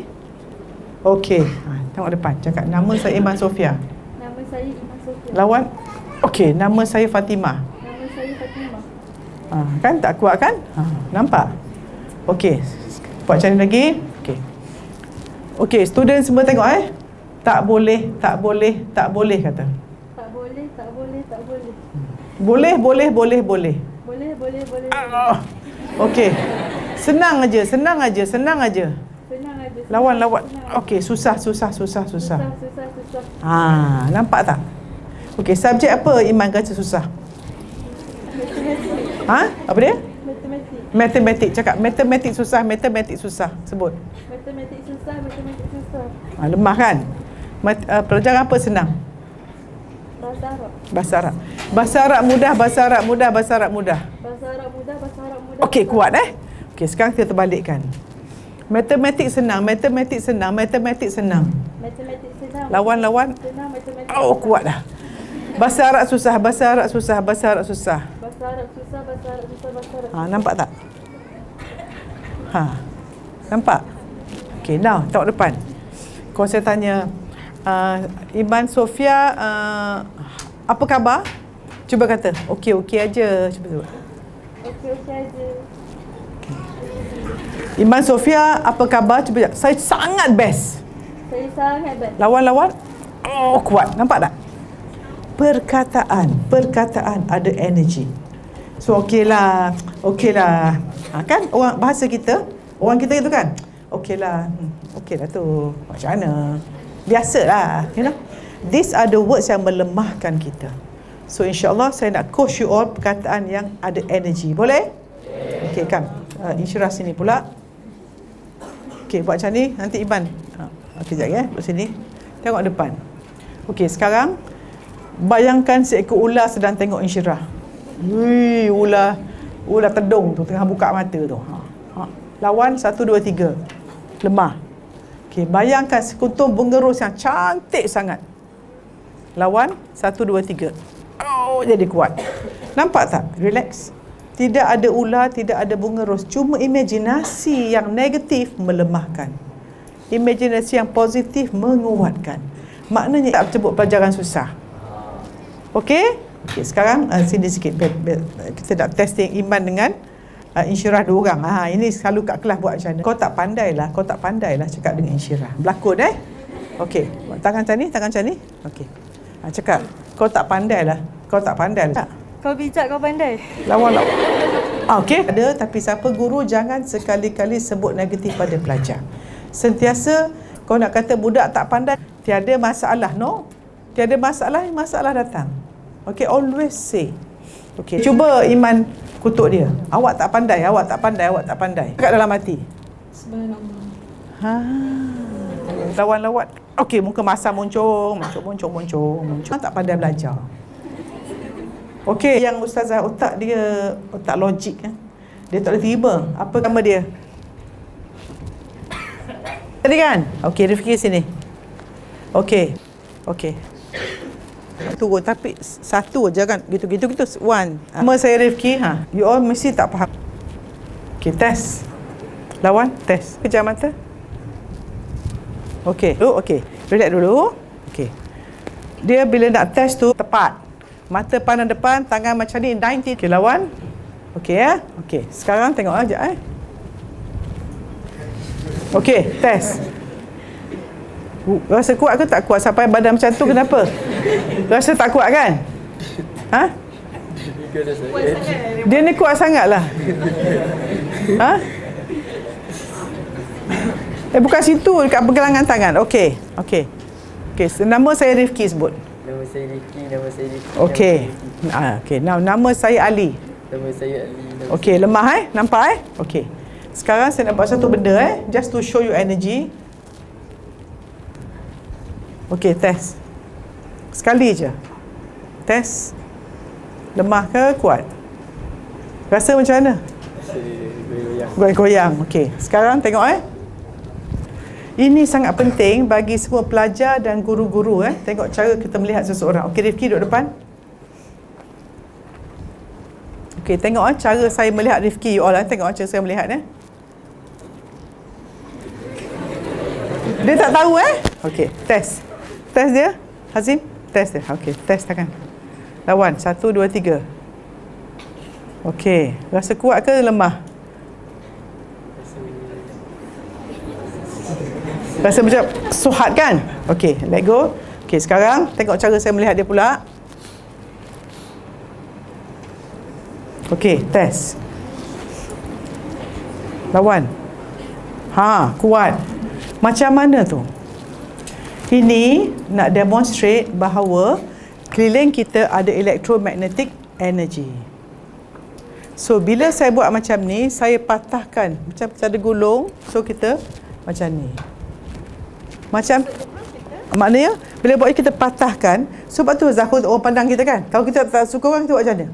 S3: Okey. Tengok depan. Cakap nama saya Iman Sofia.
S5: Nama saya Iman Sofia.
S3: Lawan. Okey, nama saya Fatimah.
S5: Nama saya Fatimah.
S3: Kan tak kuat kan? Nampak? Okey. Buat macam ni lagi. Okey, student semua tengok Tak boleh kata.
S5: Tak boleh.
S3: Boleh.
S5: Boleh.
S3: Okey. Senang aja.
S5: Senang aja.
S3: Lawan. Okey, susah. Nampak tak? Okey, subjek apa Iman kata susah? Apa dia? Matematik. Cakap matematik susah. Sebut.
S5: Matematik susah.
S3: Lemah kan? Pelajaran apa senang?
S5: Bahasa Arab.
S3: Bahasa Arab mudah.
S5: Bahasa Arab mudah.
S3: Okey, kuat Okey, sekarang kita terbalikkan. Matematik senang.
S5: Matematik senang.
S3: Lawan.
S5: Senang matematik.
S3: Kuat dah. Bahasa Arab susah.
S5: Bahasa Arab susah.
S3: Nampak tak? Nampak? Okey, now tengok depan. Kalau saya tanya Iman Sofia, apa khabar? Cuba kata, okey aja. Cuba sebut.
S5: Okey aja.
S3: Iman Sofia, apa khabar? Cuba. Saya sangat best. Lawan. Kuat. Nampak tak? Perkataan ada energy. So okeylah. Kan orang bahasa kita, orang kita itu kan. Okeylah tu. Macam mana? Biasalah, These are the words yang melemahkan kita. So insya-Allah saya nak coach you all perkataan yang ada energy. Boleh? Okey, kan. Insyirah sini pula. Okey, buat macam ni. Nanti Iban. Okey, sekejap ya. Buat sini. Tengok depan. Okey, sekarang bayangkan seekor ular sedang tengok Insyirah. Ular tedung tu tengah buka mata tu. Lawan 1 2 3. Lemah. Okey, bayangkan sekuntum bunga ros yang cantik sangat. Lawan 1 2 3. Oh, jadi kuat. Nampak tak? Relax. Tidak ada ular, tidak ada bunga ros. Cuma imajinasi yang negatif melemahkan. Imajinasi yang positif menguatkan. Maknanya tak sebut pelajaran susah. Okey? Okey, sekarang sini sikit. Kita nak testing iman dengan insyirah 2 orang. Ini selalu kat kelas buat macam mana. Kau tak pandailah cakap dengan insyirah. Berlakon Okey, tangan macam ni. Okey. Cakap, kau tak pandailah.
S5: Kau bijak, kau pandai.
S3: Lawan. Okey. Ada, tapi siapa guru jangan sekali-kali sebut negatif pada pelajar. Sentiasa kau nak kata budak tak pandai, tiada masalah, no? Tiada masalah datang. Okey, always say. Okey, cuba Iman kutuk dia. Awak tak pandai. Kat dalam hati.
S5: Subhanallah.
S3: Lawan. Okey, muka masa muncung. Tak pandai belajar. Okey, yang ustazah otak logik dia tak boleh terima. Apa nama dia? Tadi kan? Okey, Rifki sini. Okey. Turun, tapi satu jangan gitu. One. Nama saya Rifki. You all mesti tak faham. Okey, test. Lawan, test. Pejam mata. Okey. Relax dulu. Okey. Dia bila nak test tu tepat. Mata pandang depan, tangan macam ni 90. Okey, lawan. Okey Okey. Sekarang tengok aja Okey, test. Rasa kuat ke tak kuat sampai badan macam tu, kenapa? Rasa tak kuat kan? Dia ni kuat sangat lah. Bukan situ, dekat pergelangan tangan. Okey. Nama saya Rifki sebut.
S2: Nama saya Rifki.
S3: Okey. Okey. Nama saya Ali.
S2: Nama saya Ali.
S3: Okey, lemah nampak Okey. Sekarang saya nak buat satu benda just to show you energy. Okey, test. Sekali je. Test. Lemah ke kuat? Rasa macam mana? Goyang. Okey. Sekarang tengok Ini sangat penting bagi semua pelajar dan guru-guru tengok cara kita melihat seseorang. Okey, Rifki duduk depan. Okey, tengok cara saya melihat Rifki, you all tengok cara saya melihat Dia tak tahu Okey, test. Test dia. Hazim, test dia. Okey, test tangan. Lawan 1 2 3. Okey, rasa kuat ke lemah? Rasa macam suhat kan? Okey, let go. Okey, sekarang tengok cara saya melihat dia pula. Okey, test. Lawan. Kuat. Macam mana tu? Ini nak demonstrate bahawa keliling kita ada electromagnetic energy. So, bila saya buat macam ni, saya patahkan. Macam ada gulung. So, kita macam ni. Maknanya, bila buat kita patahkan. Sebab tu Zahul orang pandang kita kan. Kalau kita tak suka orang, kita buat macam mana?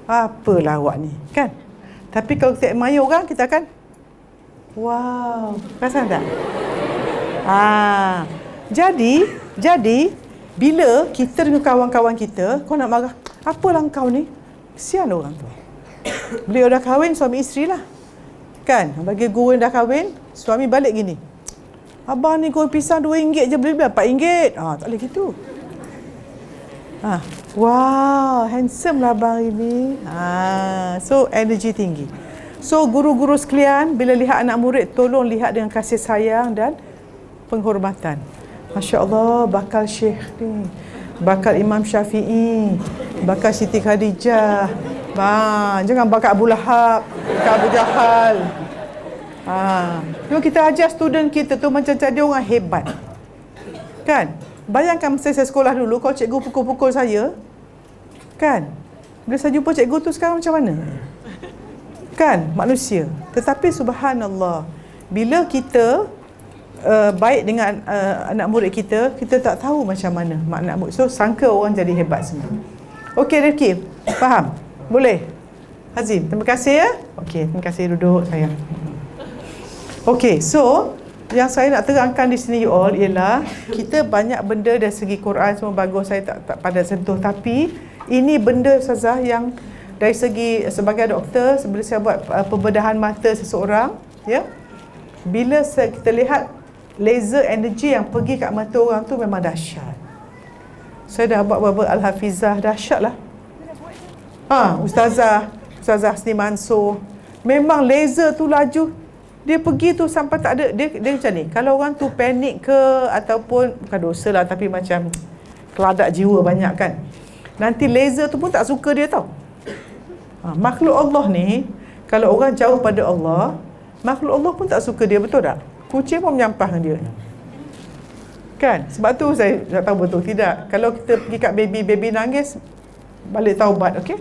S3: Apalah awak ni, kan? Tapi kalau kita admire orang, kita akan wow, perasan tak? Jadi bila kita dengan kawan-kawan kita, kau nak marah, apalah kau ni? Kesian orang tu. Beliau dah kahwin, suami isteri lah. Kan? Bagi guru yang dah kahwin, suami balik gini. Abang ni goreng pisang RM2 je, beli RM4. Tak boleh gitu. Wow, handsome lah abang ini. So, energy tinggi. So, guru-guru sekalian, bila lihat anak murid, tolong lihat dengan kasih sayang dan penghormatan. Masya Allah, bakal Syekh ni. Bakal Imam Syafi'i. Bakal Siti Khadijah. Jangan bakal Abu Lahab, bakal Abu Jahal. Kalau kita ajar student kita tu macam jadi orang hebat. Kan? Bayangkan masa saya sekolah dulu, kalau cikgu pukul-pukul saya, kan? Bila saya jumpa cikgu tu sekarang macam mana? Kan? Manusia. Tetapi subhanallah, bila kita baik dengan anak murid kita, kita tak tahu macam mana mak anak murid. So, sangka orang jadi hebat semua. Okey, Rifki. Faham? Boleh? Hazim, terima kasih Okey, terima kasih, duduk sayang. Okey, so yang saya nak terangkan di sini you all ialah kita banyak benda dari segi Quran semua bagus, saya tak pada sentuh, tapi ini benda Ustazah yang dari segi sebagai doktor, bila saya buat pembedahan mata seseorang, ya, bila kita lihat laser energy yang pergi kat mata orang tu memang dahsyat. Saya dah buat beberapa Al-Hafizah, dahsyat lah. Ustazah Hasni Mansur, memang laser tu laju, dia pergi tu sampai tak ada, dia macam ni, kalau orang tu panik ke ataupun bukan dosa lah, tapi macam keladak jiwa banyak kan, nanti laser tu pun tak suka dia tau. Makhluk Allah ni, kalau orang jauh pada Allah, makhluk Allah pun tak suka dia, betul tak? Kucing pun menyampah dengan dia kan. Sebab tu saya tak tahu betul tidak, kalau kita pergi kat baby nangis, balik taubat, okey?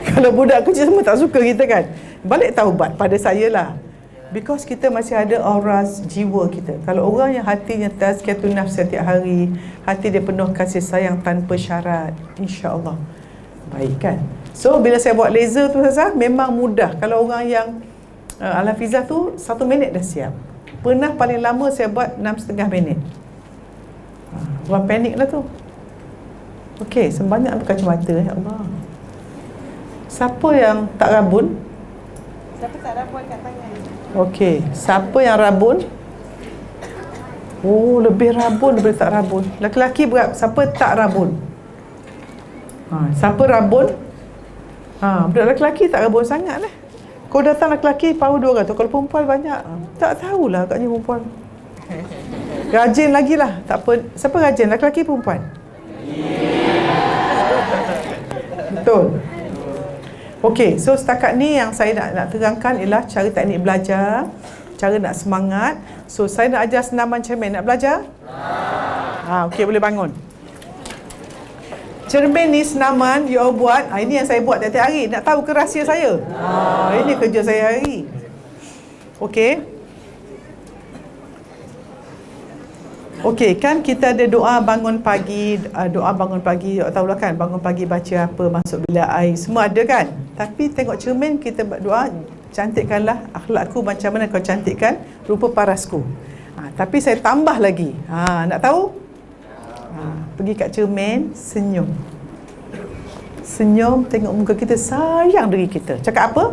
S3: Kalau budak kecil semua tak suka kita kan, balik taubat pada saya lah. Because kita masih ada aura jiwa kita. Kalau orang yang hatinya tazkiyatun nafs setiap hari, hati dia penuh kasih sayang tanpa syarat, insya-Allah baik kan. So bila saya buat laser tu Ustazah, memang mudah. Kalau orang yang Al-Hafizah tu 1 minit dah siap. Pernah paling lama saya buat 6,5 minit. Orang panik lah tu. Okey, sebanyak berkacamata, ya Allah. Siapa yang tak rabun?
S4: Siapa tak rabun kat tangan?
S3: Okey, siapa yang rabun? Oh, lebih rabun daripada tak rabun. Lelaki berapa? Siapa tak rabun? Siapa rabun? Budak lelaki tak rabun sangat lah. Kau datang lelaki power 200. Kalau perempuan banyak, tak tahulah agaknya perempuan. Rajin lagi lah. Tak apa. Siapa rajin? Lelaki perempuan? Betul. Okey, so setakat ni yang saya nak terangkan ialah cara teknik belajar, cara nak semangat. So saya nak ajar senaman cermin. Nak belajar? Okey, boleh bangun. Cermin ni senaman you all buat. Ini yang saya buat tiap-tiap hari. Nak tahu ke rahsia saya? Ini kerja saya hari. Okey. Okey, kan kita ada doa bangun pagi, tahulah kan, bangun pagi baca apa, masuk bilik air, semua ada kan. Tapi tengok cermin kita doa, cantikkanlah akhlakku macam mana kau cantikkan rupa parasku. Tapi saya tambah lagi. Nak tahu? Pergi kat cermin, senyum. Senyum, tengok muka kita, sayang diri kita. Cakap apa?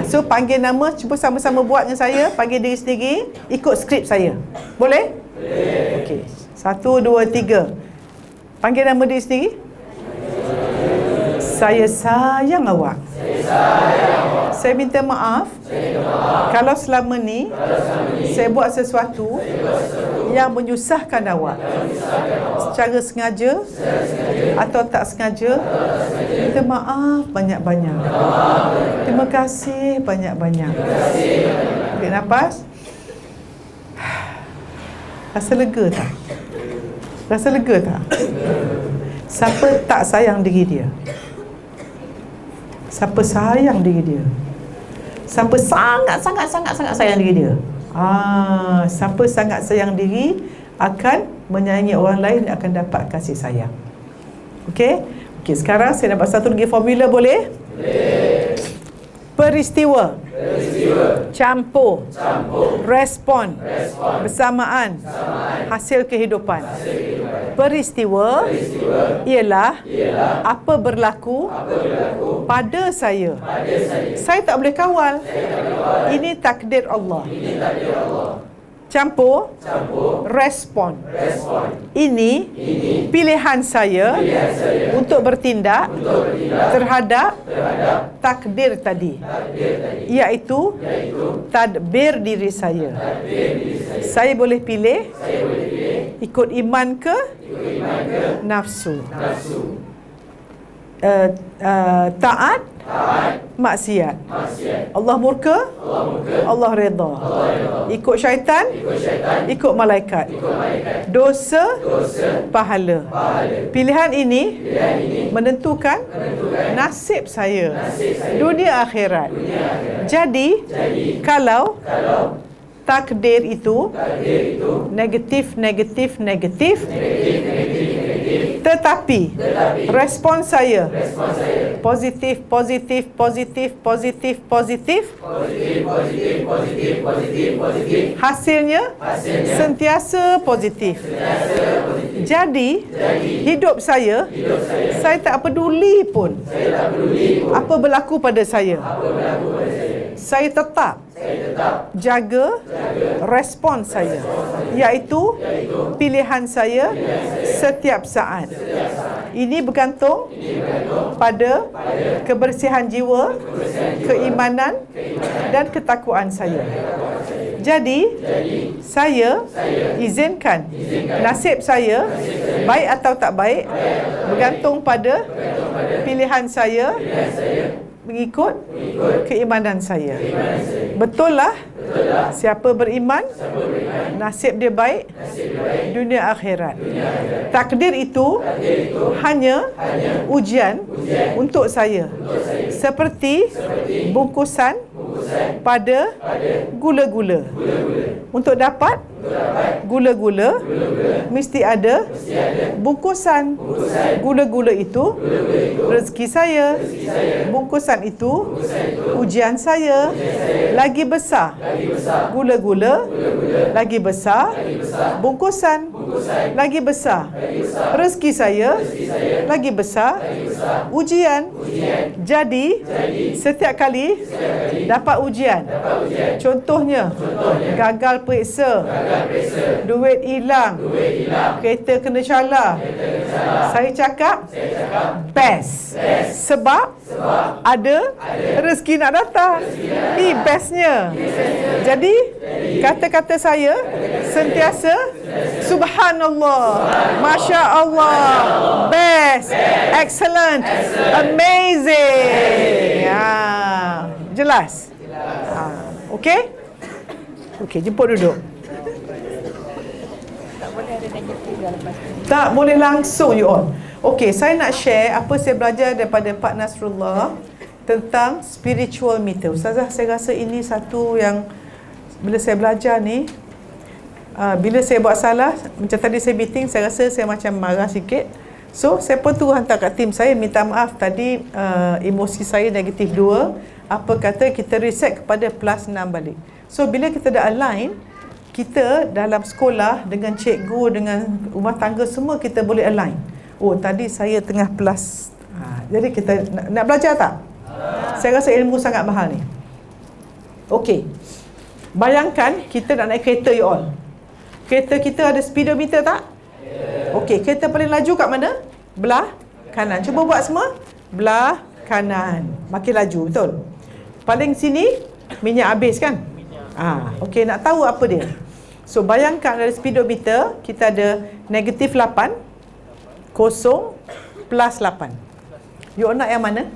S3: So panggil nama, cuba sama-sama buat dengan saya. Panggil diri sendiri, ikut skrip saya. Boleh? Boleh. Okey. 1, 2, 3. Panggil nama diri sendiri. Saya sayang awak. Saya minta maaf. Kalau selama ni saya buat sesuatu yang menyusahkan awak, secara sengaja atau tak sengaja. Minta maaf banyak-banyak. Terima kasih banyak-banyak. Ambil nafas. Rasa lega tak? Rasa lega tak? Siapa tak sayang diri dia? Siapa sayang diri dia? Siapa sangat sayang diri dia? Siapa sangat sayang diri akan menyayangi orang lain, akan dapat kasih sayang. Okey? Okey, sekarang saya dapat satu lagi formula, boleh? Boleh. Peristiwa. Campur. Respon. Bersamaan. Hasil kehidupan. Peristiwa ialah apa berlaku pada saya. Saya tak boleh kawal. Ini takdir Allah. Campur. Respon. Ini pilihan saya untuk bertindak terhadap takdir tadi, iaitu tadbir diri saya. Saya boleh pilih ikut iman ke nafsu, taat, maksiat. Allah murka, Allah redha. Ikut syaitan, ikut malaikat. Dosa, pahala. Pilihan ini menentukan nasib saya dunia akhirat. Jadi kalau takdir itu negatif, Tetapi respon saya positif. Hasilnya sentiasa positif. Jadi hidup saya tak peduli pun apa berlaku pada saya. Saya tetap jaga respon saya, iaitu pilihan saya setiap saat. Ini bergantung pada kebersihan jiwa, keimanan dan ketakwaan saya. Jadi saya izinkan nasib saya baik atau tak baik bergantung pada pilihan saya mengikut keimanan saya. Betul lah, siapa beriman nasib dia baik dunia akhirat. Takdir itu hanya ujian untuk saya, seperti bungkusan pada gula-gula. Untuk dapat gula-gula mesti ada bungkusan. Gula-gula itu rezeki saya. Bungkusan itu ujian saya. Lagi besar gula-gula, lagi besar bungkusan, lagi besar rezeki saya, lagi besar ujian. Jadi setiap kali dapat ujian, contohnya gagal periksa, duit hilang, kereta kena calar, saya cakap best. Sebab ada rezeki nak datang. Ini bestnya. Jadi kata-kata saya sentiasa subhanallah, masya Allah, best, excellent, amazing. Jelas? Okey? Okey, jemput duduk. Tak boleh langsung you all. Okey, saya nak share apa saya belajar daripada Pak Nasrullah tentang spiritual meter. Ustazah, saya rasa ini satu yang bila saya belajar ni, bila saya buat salah, macam tadi saya meeting, saya rasa saya macam marah sikit. So, saya pun terus hantar kat tim saya, minta maaf tadi emosi saya negatif 2. Apa kata kita reset kepada plus 6 balik. So, bila kita dah align, kita dalam sekolah dengan cikgu, dengan rumah tangga, semua kita boleh align. Oh, tadi saya tengah plus. Jadi kita nak belajar tak? Saya rasa ilmu sangat mahal ni. Okey. Bayangkan kita nak naik kereta you all. Kereta kita ada speedometer tak? Okey, kereta paling laju kat mana? Belah kanan. Cuba buat semua. Belah kanan. Makin laju, betul? Paling sini minyak habis kan? Okey, nak tahu apa dia? So, bayangkan dari speedometer kita ada negatif 8, kosong, plus 8. You all nak yang mana?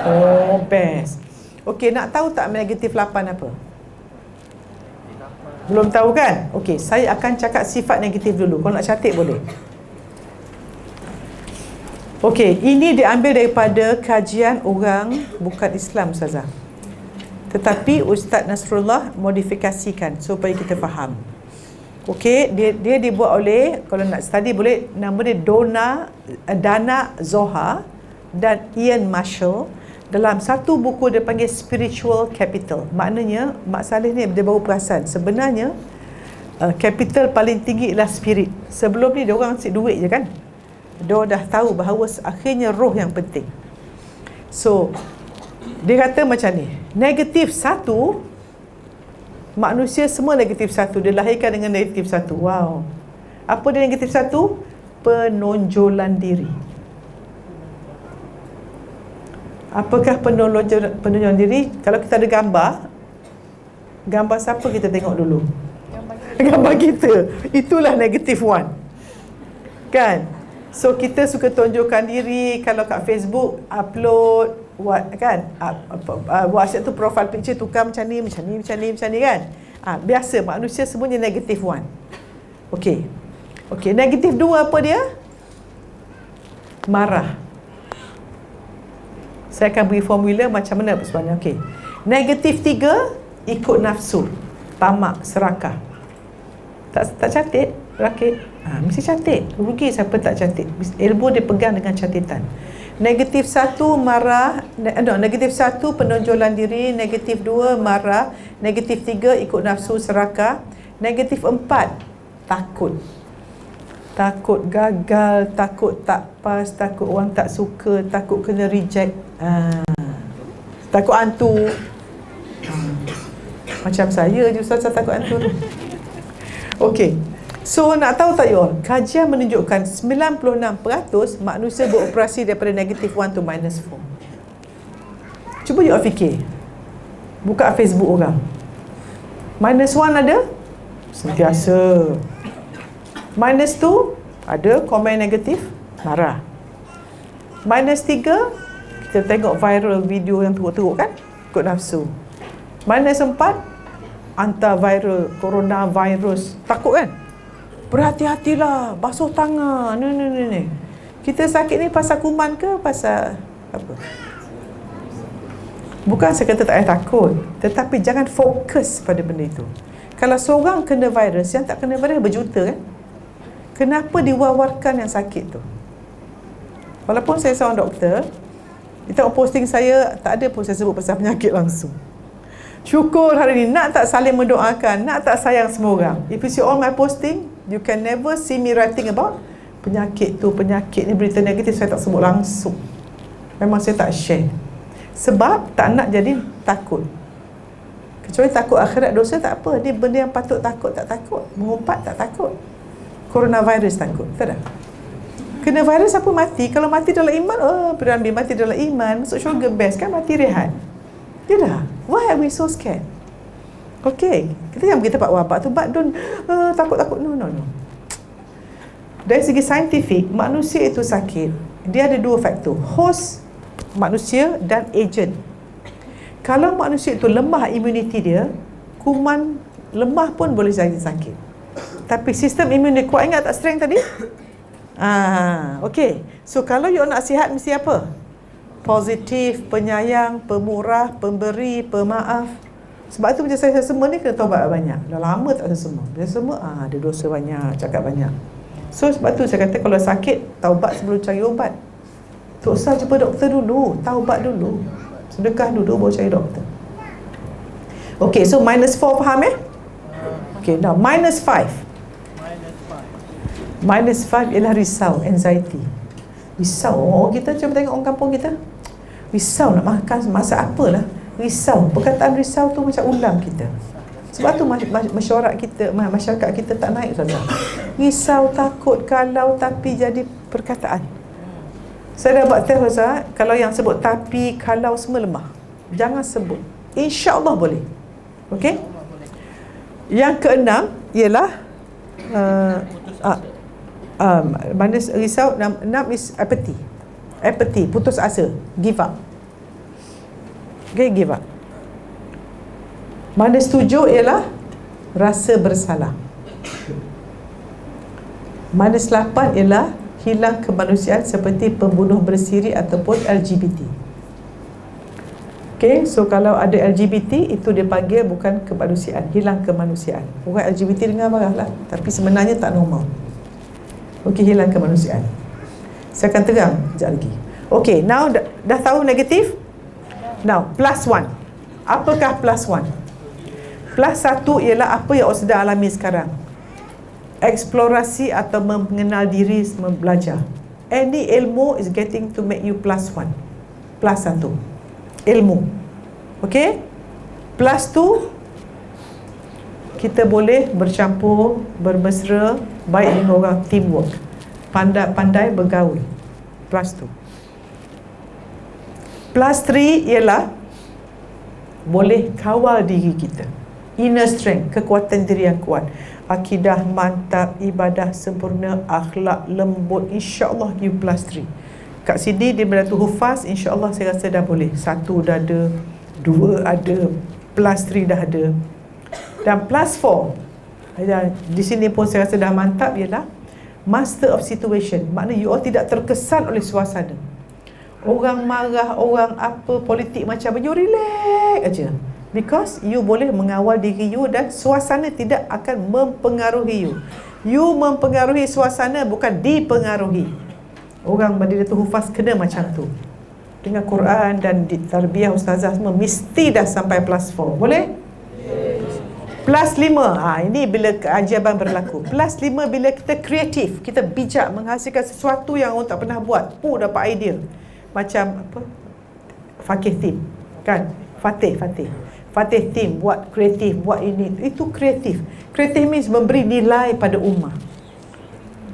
S3: Oh, best. Okey, nak tahu tak negatif 8 apa? Belum tahu kan? Okey, saya akan cakap sifat negatif dulu. Kalau nak catat boleh. Okey, ini diambil daripada kajian orang bukan Islam, Ustazah. Tetapi Ustaz Nasrullah modifikasikan supaya kita faham. Okey, dia dibuat oleh, kalau nak study boleh, nama dia Dana Zohar dan Ian Marshall. Dalam satu buku dia panggil Spiritual Capital. Maknanya Mak Saleh ni dia baru perasan sebenarnya capital paling tinggi ialah spirit. Sebelum ni dia orang asyik duit je kan. Dia dah tahu bahawa akhirnya roh yang penting. So dia kata macam ni, negatif 1, manusia semua negatif 1, dilahirkan dengan negatif 1. Wow. Apa dia negatif 1? Penonjolan diri. Apakah penonjolan diri? Kalau kita ada gambar siapa kita tengok dulu? Gambar kita. Itulah negatif 1. Kan? So kita suka tunjukkan diri. Kalau kat Facebook upload kan? WhatsApp tu profile picture tukar macam ni kan? Biasa manusia semuanya negatif 1. Okey. Okey, negatif 2 apa dia? Marah. Saya akan beri formula macam mana sebenarnya. Okey. Negatif 3 ikut nafsu, tamak, serakah. Tak catat? rakit. Mesti cantik. Rugi siapa tak cantik. Ilmu dia pegang dengan cantitan. Negatif 1 marah, negatif 1 penonjolan diri, negatif 2 marah, negatif 3 ikut nafsu serakah, negatif 4 takut. Takut gagal, takut tak pas, takut orang tak suka, takut kena reject, takut hantu. Macam saya je Ustaz takut hantu tu. Okey. So nak tahu tak you all? Kajian menunjukkan 96% manusia beroperasi daripada negatif 1 to minus 4. Cuba you all fikir. Buka Facebook orang. Minus 1 ada? Sentiasa. Minus 2 ada komen negatif, marah. Minus 3 kita tengok viral video yang teruk-teruk kan? Ikut nafsu. Minus 4 hantar viral coronavirus, takut kan? Berhati-hatilah, basuh tangan. Ni. Kita sakit ni pasal kuman ke pasal apa? Bukan saya kata tak payah takut, tetapi jangan fokus pada benda itu. Kalau seorang kena virus, yang tak kena virus berjuta kan? Kenapa diwawarkan yang sakit tu? Walaupun saya seorang doktor, kita tengok posting saya, tak ada pun saya sebut pasal penyakit langsung. Syukur hari ni, nak tak saling mendoakan, nak tak sayang semua orang. If you see all my posting, you can never see me writing about penyakit tu, penyakit ni, berita negatif saya tak sebut langsung. Memang saya tak share. Sebab tak nak jadi takut. Kecuali takut akhirat dosa tak apa. Ni benda yang patut takut, tak takut. Mengumpat tak takut. Coronavirus takut, tak ada. Kena virus apa mati? Kalau mati dalam iman, Piramli mati dalam iman, masuk syurga best kan, mati rehat. Tidak. Why are we so scared? Okay, kita jangan pergi tempat wabak tu, but don't takut-takut. No. Dari segi saintifik, manusia itu sakit. Dia ada dua faktor, host manusia dan agent. Kalau manusia itu lemah imuniti dia, kuman lemah pun boleh jadi sakit. Tapi sistem imun dia kuat, ingat tak strength tadi? Okay. So kalau you nak sihat mesti apa? Positif, penyayang, pemurah, pemberi, pemaaf. Sebab tu macam saya semua ni kena taubat banyak. Dah lama tak semua. Dia semua ada dosa banyak, cakap banyak. So sebab tu saya kata kalau sakit, taubat sebelum cari obat. Tak usah jumpa doktor dulu, taubat dulu. Sedekah dulu baru cari doktor. Okay, so minus 4 faham Okay, now minus 5. Minus 5 ialah risau, anxiety. Risau, kita cuba tengok orang kampung kita. Risau nak makan, masak apalah. Risau, perkataan risau tu macam ulam kita. Sebab tu masyarakat kita tak naik saja. Risau, takut, kalau, tapi jadi perkataan. Saya dah buat test Ustaz, kalau yang sebut tapi, kalau semua lemah. Jangan sebut. InsyaAllah boleh. Okey? Yang keenam ialah mana risau. 6 is apathy. Apathy, putus asa, give up. Okay, give up. Mana 7 ialah rasa bersalah. Mana 8 ialah hilang kemanusiaan seperti pembunuh bersiri ataupun LGBT. Okay, so kalau ada LGBT itu dia panggil bukan kemanusiaan, hilang kemanusiaan. Orang LGBT dengar marahlah, tapi sebenarnya tak normal. Okay, hilang kemanusiaan. Saya akan terang sekejap lagi. Okay, now dah tahu negatif? Now, plus 1. Apakah plus 1? Plus 1 ialah apa yang awak sedang alami sekarang. Eksplorasi atau mengenal diri, belajar. Any ilmu is getting to make you plus 1. Plus 1. Ilmu. Okay? Plus 2, kita boleh bercampur, bermesra, baik dengan orang, teamwork. Pandai bergaul. Plus 2. Plus 3 ialah boleh kawal diri kita. Inner strength, kekuatan diri yang kuat. Akidah mantap, ibadah sempurna, akhlak lembut, insya-Allah you plus 3. Kat sini di Badatul Hufaz, insya-Allah saya rasa dah boleh. 1 dah ada, 2 ada, plus 3 dah ada. Dan plus 4, di sini pun saya rasa dah mantap, ialah master of situation. Maknanya you all tidak terkesan oleh suasana. Orang marah, orang apa, politik macam you relax aja. Because you boleh mengawal diri you dan suasana tidak akan mempengaruhi you. You mempengaruhi suasana, bukan dipengaruhi. Orang Madinatul Hufaz kena macam tu. Dengan Quran dan di tarbiyah ustazah semua mesti dah sampai plus 4. Boleh? Plus 5. Ini bila keajaiban berlaku. Plus 5 bila kita kreatif, kita bijak menghasilkan sesuatu yang orang tak pernah buat. Dapat idea. Macam apa? Fakih team. Kan? Fatih team buat kreatif, buat ini. Itu kreatif. Kreatif means memberi nilai pada ummah.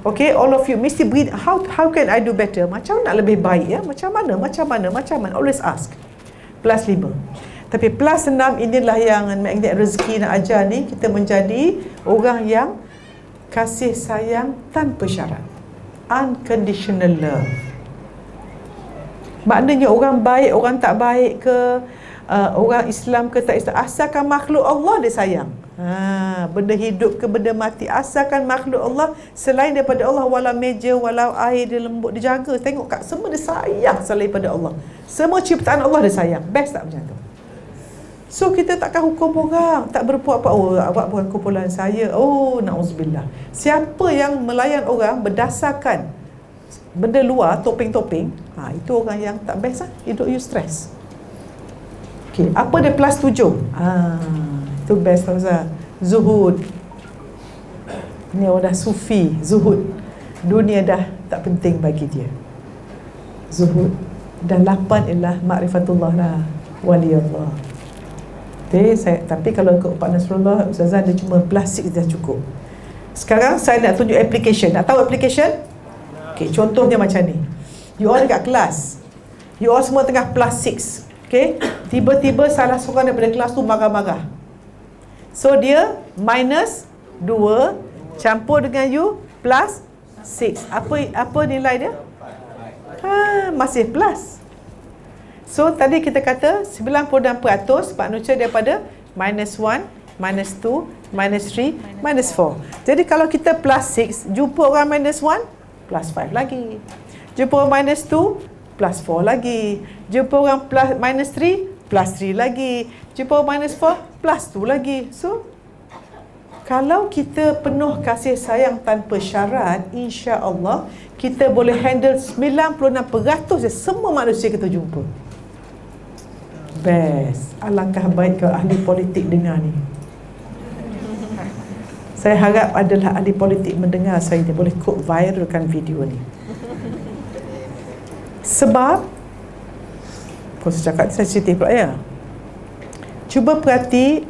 S3: Okay, all of you mesti beri, how can I do better? Macam nak lebih baik ya? Macam mana? Always ask. Plus 5. Tapi plus 6 inilah yang magnet rezeki nak ajar ni, kita menjadi orang yang kasih sayang tanpa syarat. Unconditional love. Maknanya orang baik, orang tak baik ke, orang Islam ke tak Islam, asalkan makhluk Allah dia sayang. Benda hidup ke benda mati, asalkan makhluk Allah selain daripada Allah, walau meja, walau air dia lembut, dia jaga. Tengok kat semua dia sayang selain daripada Allah. Semua ciptaan Allah dia sayang. Best tak macam tu? So kita takkan hukum orang, tak berpuak apa, awak bukan kumpulan saya. Na'udzubillah. Siapa yang melayan orang berdasarkan benda luar, topeng-topeng, itu orang yang tak best lah. Hidup you stress. Okay, apa dia plus 7? Itu best Ustaz. Zuhud. Ni orang dah sufi, zuhud. Dunia dah tak penting bagi dia. Zuhud. Dan 8 ialah ma'rifatullah lah, wali Allah. Okay, tapi kalau ikut Pak Nasrullah, Ustazah dia cuma plus 6 dah cukup. Sekarang saya nak tunjuk application. Nak tahu application? Okay, contohnya macam ni. You all dekat kelas, you all semua tengah plus 6. Okay, tiba-tiba salah seorang daripada kelas tu marah-marah. So dia minus 2 campur dengan you plus 6. Apa nilai dia? Masih plus. So tadi kita kata 96% Pak Nucha daripada minus 1, minus 2, minus 3, minus 4. Jadi kalau kita plus 6, jumpa orang minus 1, plus 5 lagi. Jumpa orang minus 2, plus 4 lagi. Jumpa orang plus minus 3, plus 3 lagi. Jumpa orang minus 4, plus 2 lagi. So kalau kita penuh kasih sayang tanpa syarat, insya-Allah kita boleh handle 96% semua manusia kita jumpa. Best. Alangkah baik kalau ahli politik dengar ni. Saya harap adalah ahli politik mendengar saya ni, boleh quote viralkan video ni. Sebab saya cakap sensitif pula ya. Cuba perhati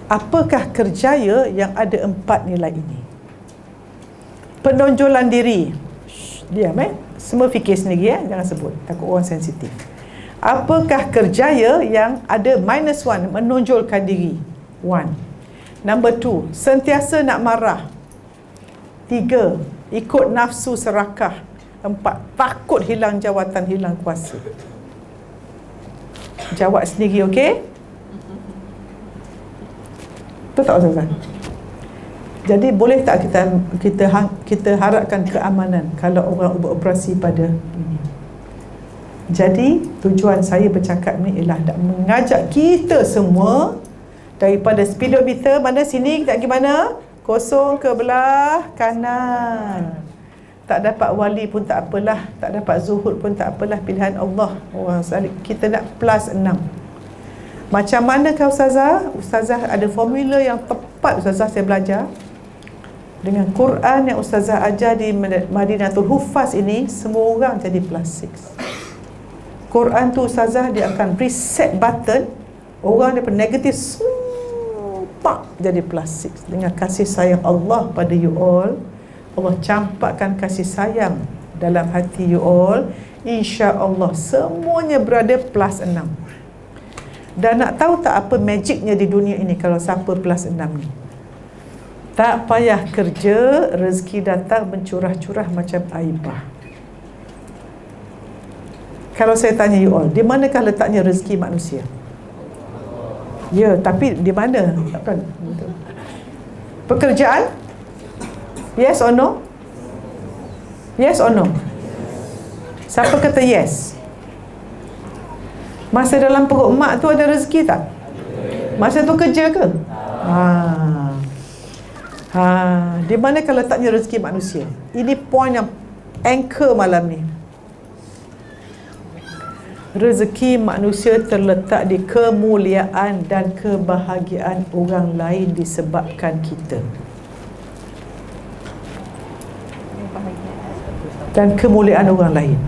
S3: apakah kerjaya yang ada 4 nilai ini. Penonjolan diri. Diam semua fikir sendiri jangan sebut, takut orang sensitif. Apakah kerjaya yang ada minus 1, menonjolkan diri? 1. Number 2, sentiasa nak marah. 3, ikut nafsu serakah. 4, takut hilang jawatan, hilang kuasa. Jawab sendiri, okey? Betul tak Ustazah? Jadi boleh tak kita harapkan keamanan kalau orang beroperasi pada ini? Jadi tujuan saya bercakap ni ialah nak mengajak kita semua daripada speedometer mana sini kita pergi mana? Kosong ke belah kanan. Tak dapat wali pun tak apalah, tak dapat zuhud pun tak apalah, pilihan Allah. Orang salik kita nak plus 6. Macam manakah Ustazah? Ustazah ada formula yang tepat Ustazah saya belajar. Dengan Quran yang Ustazah ajar di Madinatul Hufaz ini, semua orang jadi plus 6. Quran tu Ustazah dia akan reset button orang daripada negatif tak jadi plus 6 dengan kasih sayang Allah pada you all. Allah campakkan kasih sayang dalam hati you all, insya-Allah semuanya berada plus 6. Dan nak tahu tak apa magicnya di dunia ini kalau siapa plus 6 ni? Tak payah kerja, rezeki datang mencurah-curah macam air bah. Kalau saya tanya you all, di manakah letaknya rezeki manusia? Ya, tapi di mana? Kan? Pekerjaan? Yes or no? Yes or no? Siapa kata yes? Masa dalam perut mak tu ada rezeki tak? Masa tu kerja ke? Di manakah letaknya rezeki manusia? Ini poin yang anchor malam ni. Rezeki manusia terletak di kemuliaan dan kebahagiaan orang lain disebabkan kita. Dan kemuliaan orang lain.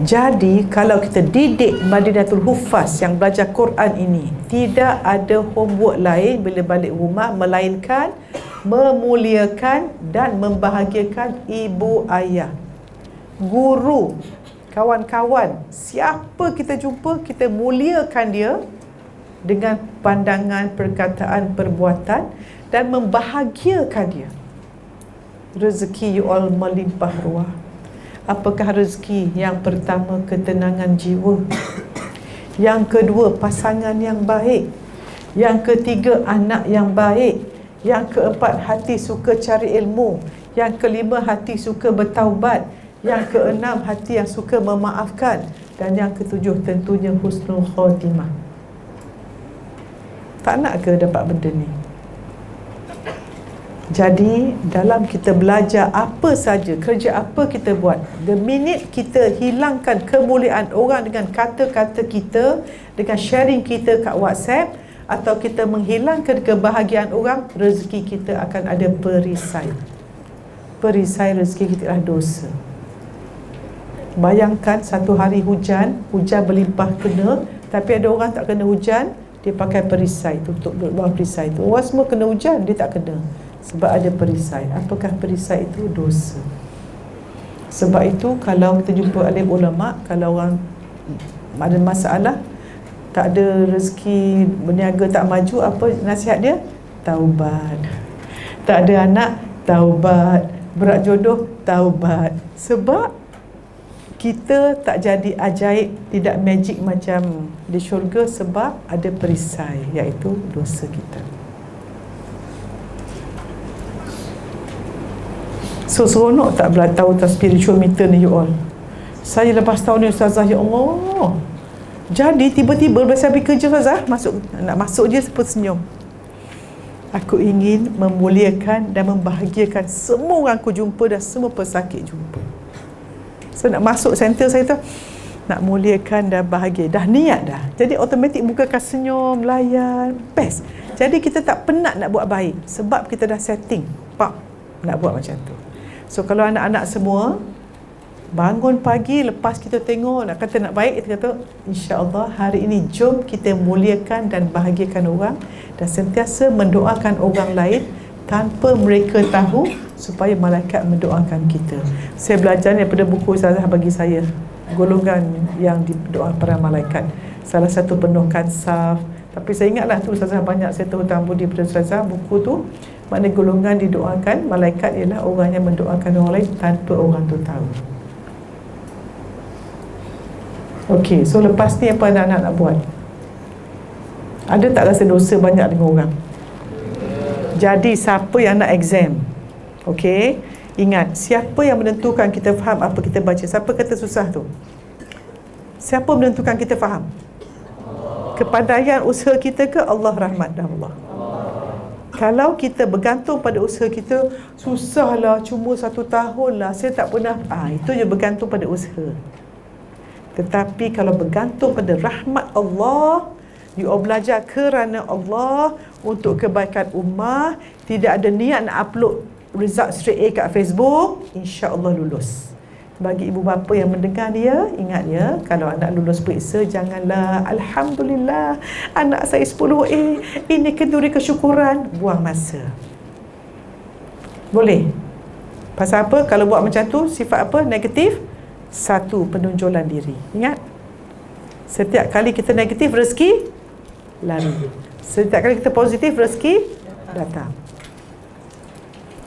S3: Jadi kalau kita didik Madinatul Huffaz yang belajar Quran ini, tidak ada homework lain bila balik rumah melainkan memuliakan dan membahagiakan ibu ayah, guru, kawan-kawan, siapa kita jumpa, kita muliakan dia dengan pandangan, perkataan, perbuatan, dan membahagiakan dia. Rezeki you all melimpah ruah. Apakah rezeki? Yang pertama, ketenangan jiwa. Yang kedua, pasangan yang baik. Yang ketiga, anak yang baik. Yang keempat, hati suka cari ilmu. Yang kelima, hati suka bertaubat. Yang keenam, hati yang suka memaafkan. Dan yang ketujuh, tentunya husnul khatimah. Tak nak ke dapat benda ni? Jadi dalam kita belajar apa saja, kerja apa kita buat, the minute kita hilangkan kemuliaan orang dengan kata-kata kita, dengan sharing kita kat WhatsApp, atau kita menghilangkan kebahagiaan orang, rezeki kita akan ada perisai. Perisai rezeki kita adalah dosa. Bayangkan satu hari hujan berlimpah kena, tapi ada orang tak kena hujan, dia pakai perisai, tutup bawah perisai tu. Orang semua kena hujan, dia tak kena. Sebab ada perisai. Apakah perisai itu? Dosa. Sebab itu kalau kita jumpa alim ulama, kalau orang ada masalah, tak ada rezeki, berniaga tak maju, apa nasihat dia? Taubat. Tak ada anak, taubat. Berat jodoh, taubat. Sebab kita tak jadi ajaib, tidak magic macam di syurga, sebab ada perisai, iaitu dosa kita. So seronok tak tahu tentang spiritual meter ni you all. Saya lepas tahun ni Ustazah, ya Allah, jadi tiba-tiba lepas habis kerja Ustazah, nak masuk je senyum. Aku ingin memuliakan dan membahagiakan semua orang aku jumpa dan semua pesakit jumpa. So nak masuk center saya tu, nak muliakan dan bahagia. Dah niat dah. Jadi automatik muka akan senyum, layan, best. Jadi kita tak penat nak buat baik sebab kita dah setting, nak buat macam tu. So kalau anak-anak semua bangun pagi, lepas kita tengok nak kata nak baik, kita kata insya-Allah hari ini jom kita muliakan dan bahagiakan orang dan sentiasa mendoakan orang lain tanpa mereka tahu, supaya malaikat mendoakan kita. Saya belajar daripada buku Ustazah bagi saya, golongan yang didoa para malaikat. Salah satu penuhkan saf. Tapi saya ingatlah tu Ustazah banyak saya tahu tamu di pada Ustazah buku tu. Mana golongan didoakan malaikat ialah orang yang mendoakan orang lain tanpa orang tu tahu. Okey, so lepas ni apa anak-anak nak buat? Ada tak rasa dosa banyak dengan orang? Jadi siapa yang nak exam? Okey, ingat, siapa yang menentukan kita faham apa kita baca? Siapa kata susah tu? Siapa menentukan kita faham? Kepadaian usaha kita ke Allah rahmat dan Allah? Kalau kita bergantung pada usaha kita, susahlah, cuma 1 tahun lah, saya tak pernah, itu je bergantung pada usaha. Tetapi kalau bergantung pada rahmat Allah, you all belajar kerana Allah, untuk kebaikan ummah, tidak ada niat nak upload result straight A kat Facebook, insya-Allah lulus. Bagi ibu bapa yang mendengar dia, ingat ya, kalau anak lulus periksa, janganlah alhamdulillah anak saya 10A, ini kenduri kesyukuran, buang masa. Boleh? Pasal apa? Kalau buat macam tu, sifat apa? Negatif. 1, penonjolan diri. Ingat, setiap kali kita negatif, rezeki lari. Setiap kali kita positif, rezeki datang.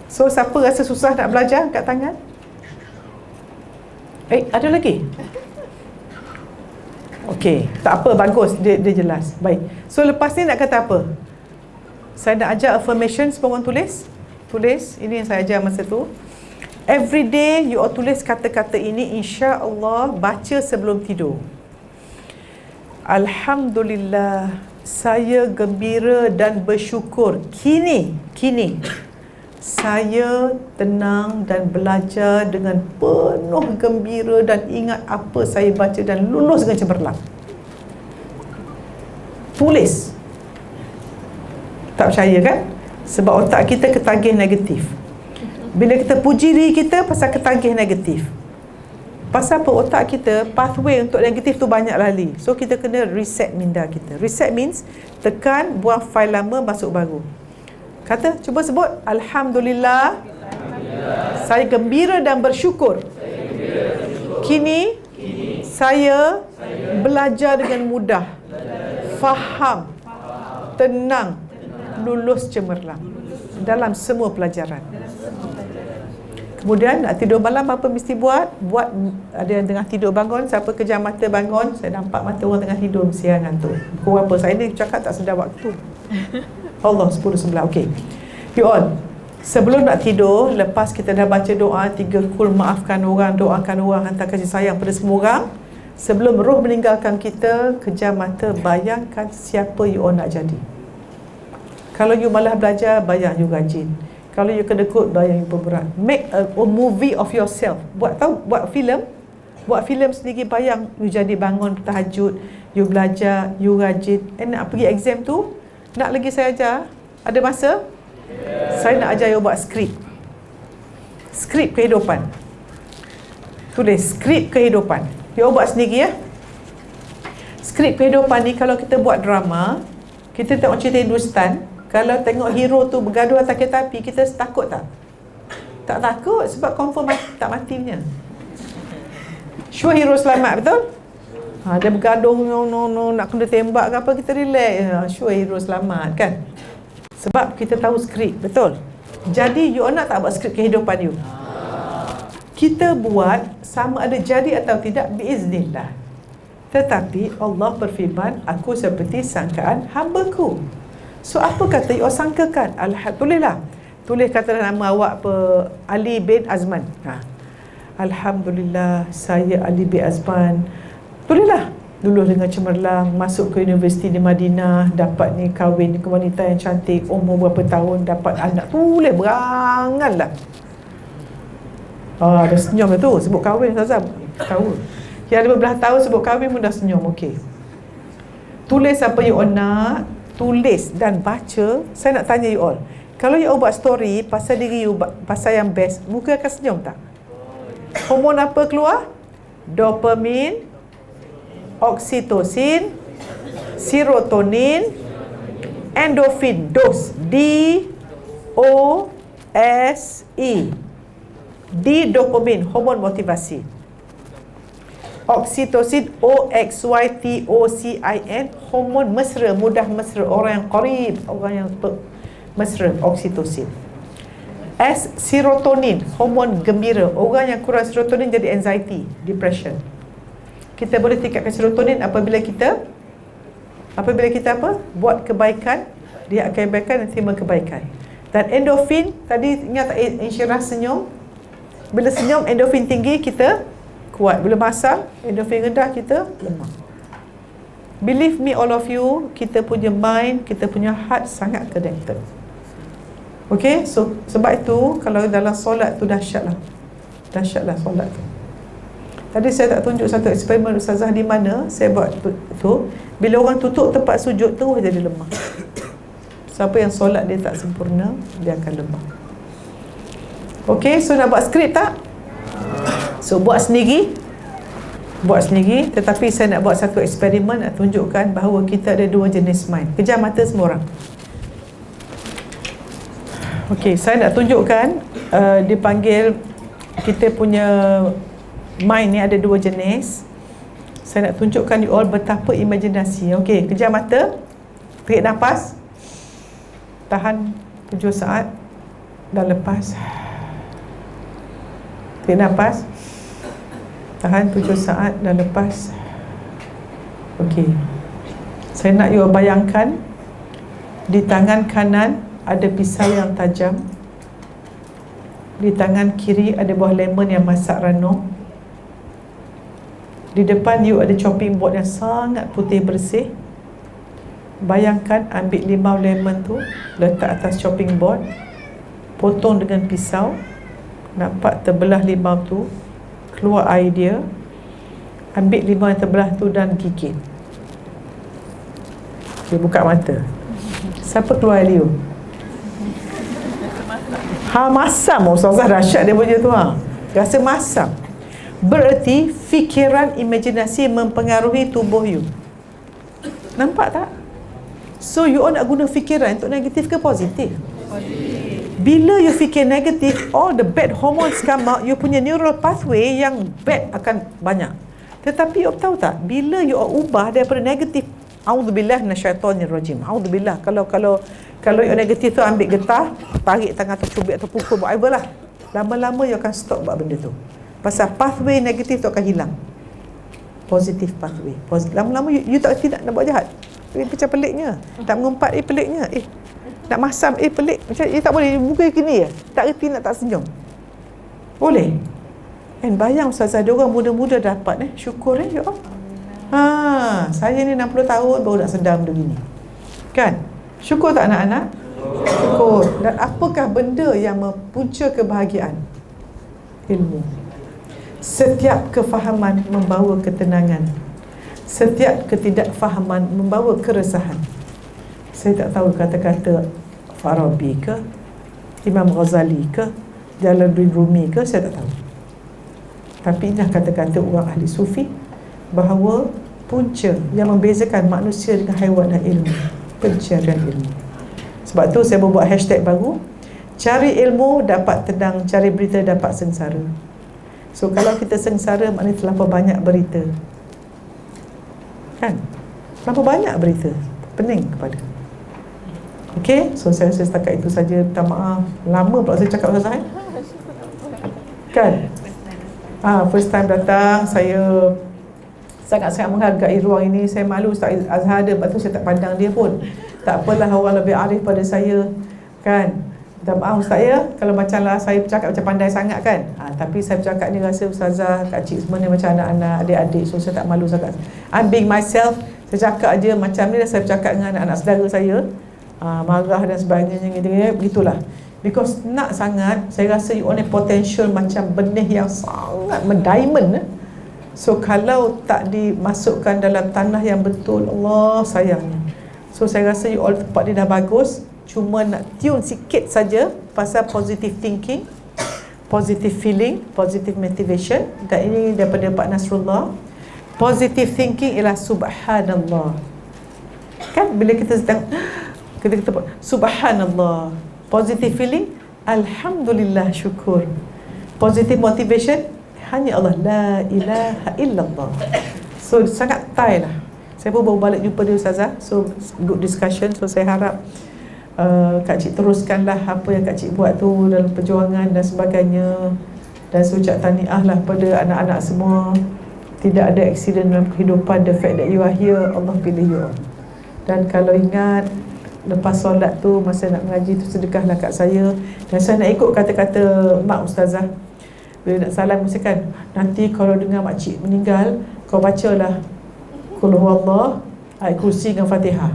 S3: So siapa rasa susah nak belajar, angkat tangan. Ada lagi? Okey, tak apa, bagus, dia jelas. Baik. So lepas ni nak kata apa? Saya nak ajar affirmation, semua orang tulis. Tulis, ini yang saya ajar masa tu. Every day you all tulis kata-kata ini, insya-Allah baca sebelum tidur. Alhamdulillah, saya gembira dan bersyukur. Kini saya tenang dan belajar dengan penuh gembira dan ingat apa saya baca dan lulus dengan cemerlang. Tulis. Tak percaya kan? Sebab otak kita ketagih negatif. Bila kita puji diri kita, pasal ketagih negatif. Pasal apa? Otak kita pathway untuk negatif tu banyak lali. So kita kena reset minda kita. Reset means tekan, buang fail lama, masuk baru. Kata, cuba sebut. Alhamdulillah, saya gembira dan bersyukur. Kini saya belajar dengan mudah, faham, tenang, lulus cemerlang dalam semua pelajaran. Kemudian nak tidur malam apa mesti buat? Buat, ada yang tengah tidur bangun, siapa kejam mata bangun, saya nampak mata orang tengah tidur mesti yang ngantuk. Pukul apa? Saya ni cakap tak sedar waktu. Allah 10-11. Okey. You all, sebelum nak tidur, lepas kita dah baca doa 3 kul, maafkan orang, doakan orang, hantar kasih sayang pada semua orang, sebelum roh meninggalkan kita, kejam mata, bayangkan siapa you all nak jadi. Kalau you malah belajar, bayang you rajin. Kalau you kedekut, bayang you berberat. Make a movie of yourself. Buat filem sendiri. Bayang you jadi bangun tahajud, you belajar, you rajin. Nak pergi exam tu, nak lagi saya ajar? Ada masa? Saya nak ajar you buat skrip. Skrip kehidupan. Tulis skrip kehidupan. You buat sendiri ya. Skrip kehidupan ni kalau kita buat drama, kita tengok cerita Hindustan, kalau tengok hero tu bergaduh atas kereta api, kita takut tak? Tak takut sebab confirm tak mati punya. Sure hero selamat, betul? Dia bergaduh no, nak kena tembak ke apa, kita relax. Sure hero selamat kan? Sebab kita tahu skrip, betul? Jadi you nak tak buat skrip kehidupan you? Kita buat sama ada jadi atau tidak biiznillah. Tetapi Allah berfirman, aku seperti sangkaan hamba-Ku. So apa kata you sangkakan? Alhamdulillah. Tulis kata nama awak apa, Ali bin Azman. Alhamdulillah, saya Ali bin Azman. Tulislah. Lulus dengan cemerlang, masuk ke universiti di Madinah, dapat ni kahwin dengan wanita yang cantik, umur berapa tahun, dapat anak. Tulis beranganlah. Dah senyum dah tu, sebut kahwin Ustazah. Tahu. Yang ada beberapa tahun sebut kahwin pun dah senyum, okey. Tulis apa you all nak, tulis dan baca. Saya nak tanya you all, kalau you all buat story pasal diri you, pasal yang best, muka akan senyum tak? Hormon apa keluar? Dopamin, oksitosin, serotonin, endorfin, DOS, D-O-S-E. D dopamin, hormon motivasi. Oksitosin, O-X-Y-T-O-C-I-N, hormon mesra, mudah mesra, orang yang qarib, orang yang mesra, oksitosin. S, serotonin, hormon gembira, orang yang kurang serotonin jadi anxiety, depression. Kita boleh tingkatkan serotonin apabila kita apa? Buat kebaikan, dia akan kebaikan dan terima kebaikan. Dan endorfin, tadi ingat tak insyirah senyum? Bila senyum, endorfin tinggi, kita kuat. Bila masam, endorfin rendah, kita lemah. Believe me all of you, kita punya mind, kita punya heart sangat connected. Okay, so sebab itu kalau dalam solat tu dahsyatlah solat tu. Tadi saya tak tunjuk satu eksperimen Ustazah di mana saya buat tu. Bila orang tutup tempat sujud tu jadi lemah. Siapa yang solat dia tak sempurna, dia akan lemah. Okay, so nak buat skrip tak? So buat sendiri. Tetapi saya nak buat satu eksperimen, nak tunjukkan bahawa kita ada dua jenis mind. Pejam mata semua orang. Okay, saya nak tunjukkan dipanggil kita punya mind ni ada dua jenis. Saya nak tunjukkan you all betapa imajinasi. Okay, kejam mata, tarik nafas, tahan 7 saat dan lepas. Tarik nafas, tahan 7 saat dan lepas. Okay, saya nak you all bayangkan di tangan kanan ada pisau yang tajam, di tangan kiri ada buah lemon yang masak ranum, di depan you ada chopping board yang sangat putih bersih, Bayangkan ambil limau lemon tu, letak atas chopping board, potong dengan pisau, nampak terbelah limau tu, keluar air dia, ambil limau yang terbelah tu dan gigit. Okay, buka mata. Siapa keluar air liur? Masam. Ustazah, dahsyat dia punya tu. Rasa masam. Bererti fikiran, imajinasi mempengaruhi tubuh you. Nampak tak? So you all nak guna fikiran untuk negatif ke positif? Bila you fikir negatif, all the bad hormones come out, you punya neural pathway yang bad akan banyak. Tetapi you tahu tak, bila you ubah daripada negatif, a'udzubillah minasyaitonirrajim, a'udzubillah, kalau you negatif tu, ambil getah, tarik tangan atau cubit atau pukul, whatever lah, lama-lama you akan stop buat benda tu. Pasal pathway negatif tu akan hilang. Positif pathway. Lama-lama you tak tidak nak buat jahat. Macam peliknya. Tak mengumpat, peliknya. Nak masam, pelik. Macam tak boleh, muka gini je. Tak reti nak tak senyum. Boleh. And bayang Ustazah, dia orang muda-muda dapat syukur ya Allah. Saya ni 60 tahun baru nak sedar benda gini. Kan? Syukur tak anak-anak? Syukur. Dan apakah benda yang mempunca kebahagiaan? Ilmu. Setiap kefahaman membawa ketenangan. Setiap ketidakfahaman membawa keresahan. Saya tak tahu kata-kata Farabi ke, Imam Ghazali ke, Jalaluddin Rumi ke, saya tak tahu. Tapi inilah kata-kata orang ahli sufi, bahawa punca yang membezakan manusia dengan haiwan dan ilmu, pencarian ilmu. Sebab tu saya buat hashtag baru, cari ilmu dapat tenang, cari berita dapat sengsara. So kalau kita sengsara, maknanya terlampau banyak berita. Kan? Terlampau banyak berita, pening kepada. Okay, so saya rasa setakat itu saja. Minta maaf, lama pula saya cakap pasal saya. Kan? First time datang, saya sangat-sangat menghargai ruang ini. Saya malu Ustaz Azhar ada, lepas tu saya tak pandang dia pun. Tak apalah, orang lebih arif pada saya. Kan? Minta maaf Ustaz ya, kalau macam lah saya bercakap macam pandai sangat kan. Tapi saya bercakap ni rasa Ustazah, Kak Cik semua ni macam anak-anak, adik-adik. So saya tak malu sangat. I'm being myself. Saya cakap aja macam ni, saya bercakap dengan anak-anak saudara saya. Marah dan sebagainya, begitulah. Because nak sangat, saya rasa you on a potential macam benih yang sangat diamond. So kalau tak dimasukkan dalam tanah yang betul, Allah sayangnya. So saya rasa you all tempat dia dah bagus, cuma nak tune sikit saja pasal positive thinking, positive feeling, positive motivation. Dan ini daripada Pak Nasrullah. Positive thinking ialah subhanallah. Kan bila kita sedang kita subhanallah. Positive feeling, alhamdulillah, syukur. Positive motivation, hanya Allah, la ilaha illallah. So sangat tie lah. Saya pun baru balik jumpa dia Ustazah. So good discussion. So saya harap Kak Cik teruskanlah apa yang Kak Cik buat tu dalam perjuangan dan sebagainya. Dan saya ucap tahniah lah pada anak-anak semua. Tidak ada aksiden dalam kehidupan. The fact that you are here, Allah pilih you all. Dan kalau ingat, lepas solat tu, masa nak mengaji tu, sedekahlah kat saya. Dan saya nak ikut kata-kata Mak Ustazah. Bila nak salam, mesti kan, nanti kalau dengar makcik meninggal, kau bacalah Qul huwallah, ayat kursi dengan Fatihah.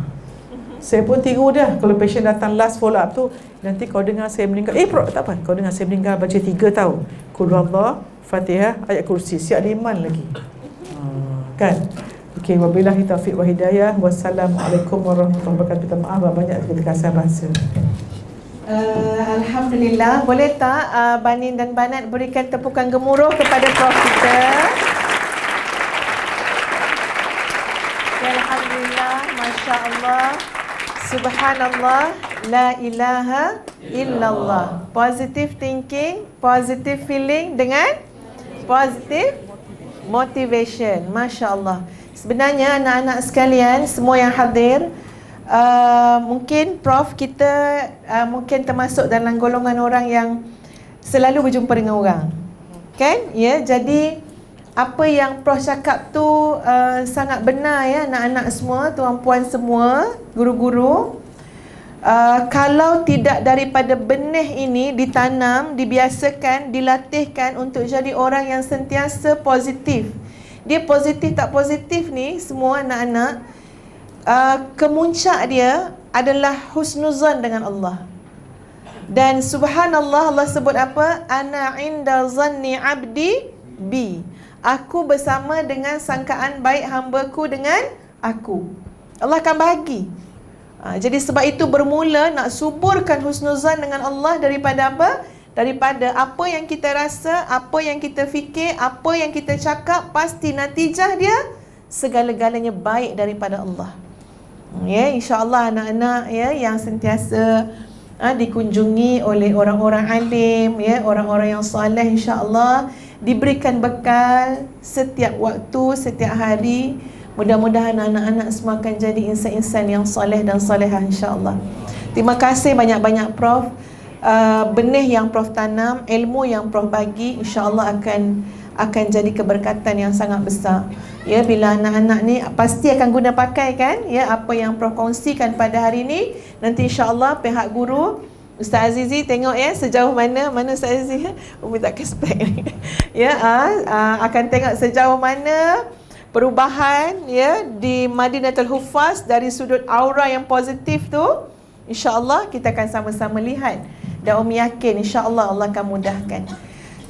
S3: Saya pun tiru dah. Kalau patient datang last follow up tu, nanti kau dengar saya meninggal, tak apa, kau dengar saya meninggal, baca 3 tau. Qul huwallah, Fatihah, ayat kursi. Siap ada iman lagi. Kan? Okey, wabillahi taufiq wa hidayah. Wassalamualaikum warahmatullahi wabarakatuh. Maaf banyak kita kasar bahasa.
S1: Alhamdulillah. Boleh tak Banin dan Banat berikan tepukan gemuruh kepada Prof kita? Ya, Alhamdulillah, Masya Allah, Subhanallah, La ilaha illallah. Positive thinking, positive feeling dengan positive motivation. Masya Allah. Sebenarnya anak-anak sekalian, semua yang hadir, mungkin Prof kita mungkin termasuk dalam golongan orang yang selalu berjumpa dengan orang. Kan? Ya, jadi apa yang Prof cakap tu sangat benar ya, anak-anak semua, tuan-puan semua, guru-guru. Kalau tidak daripada benih ini ditanam, dibiasakan, dilatihkan untuk jadi orang yang sentiasa positif. Dia positif tak positif ni, semua anak-anak, kemuncak dia adalah husnuzan dengan Allah. Dan subhanallah, Allah sebut apa? Ana inda zanni abdi bi. Aku bersama dengan sangkaan baik hamba-Ku dengan aku. Allah akan bahagi. Jadi sebab itu bermula nak suburkan husnuzan dengan Allah daripada apa? Daripada apa yang kita rasa, apa yang kita fikir, apa yang kita cakap, pasti natijah dia segala-galanya baik daripada Allah. Ya, insya-Allah anak-anak ya yang sentiasa dikunjungi oleh orang-orang alim, ya, orang-orang yang soleh, insya-Allah diberikan bekal setiap waktu, setiap hari. Mudah-mudahan anak-anak semua akan jadi insan-insan yang soleh dan solehah, insya-Allah. Terima kasih banyak-banyak Prof. Benih yang Prof tanam, ilmu yang Prof bagi, insya-Allah akan jadi keberkatan yang sangat besar. Ya, bila anak-anak ni pasti akan guna pakai kan, ya, apa yang Prof kongsikan pada hari ni. Nanti insya-Allah pihak guru, Ustaz Azizi tengok ya sejauh mana Ustaz Azizi, Umi tak kespek ni. Ya, akan tengok sejauh mana perubahan ya di Madinatul Huffaz dari sudut aura yang positif tu. InsyaAllah kita akan sama-sama lihat. Dan Umi yakin insyaAllah Allah akan mudahkan.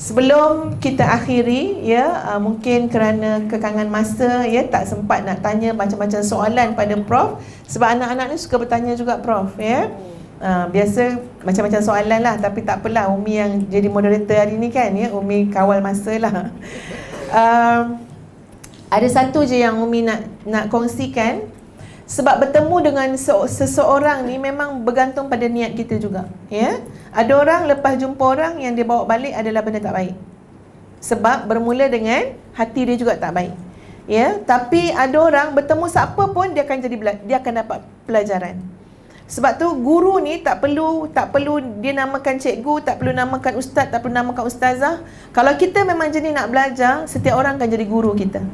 S1: Sebelum kita akhiri ya, mungkin kerana kekangan masa ya, tak sempat nak tanya macam-macam soalan pada Prof. Sebab anak-anak ni suka bertanya juga Prof ya. Biasa macam-macam soalan lah, tapi tak apalah, Umi yang jadi moderator hari ni kan ya, Umi kawal masa lah. Ada satu je yang Umi nak kongsikan. Sebab bertemu dengan seseorang ni memang bergantung pada niat kita juga, ya. Ada orang lepas jumpa orang yang dia bawa balik adalah benda tak baik. Sebab bermula dengan hati dia juga tak baik. Ya, tapi ada orang bertemu siapa pun dia akan dapat pelajaran. Sebab tu guru ni tak perlu dia namakan cikgu, tak perlu namakan ustaz, tak perlu namakan ustazah. Kalau kita memang jenis nak belajar, setiap orang akan jadi guru kita.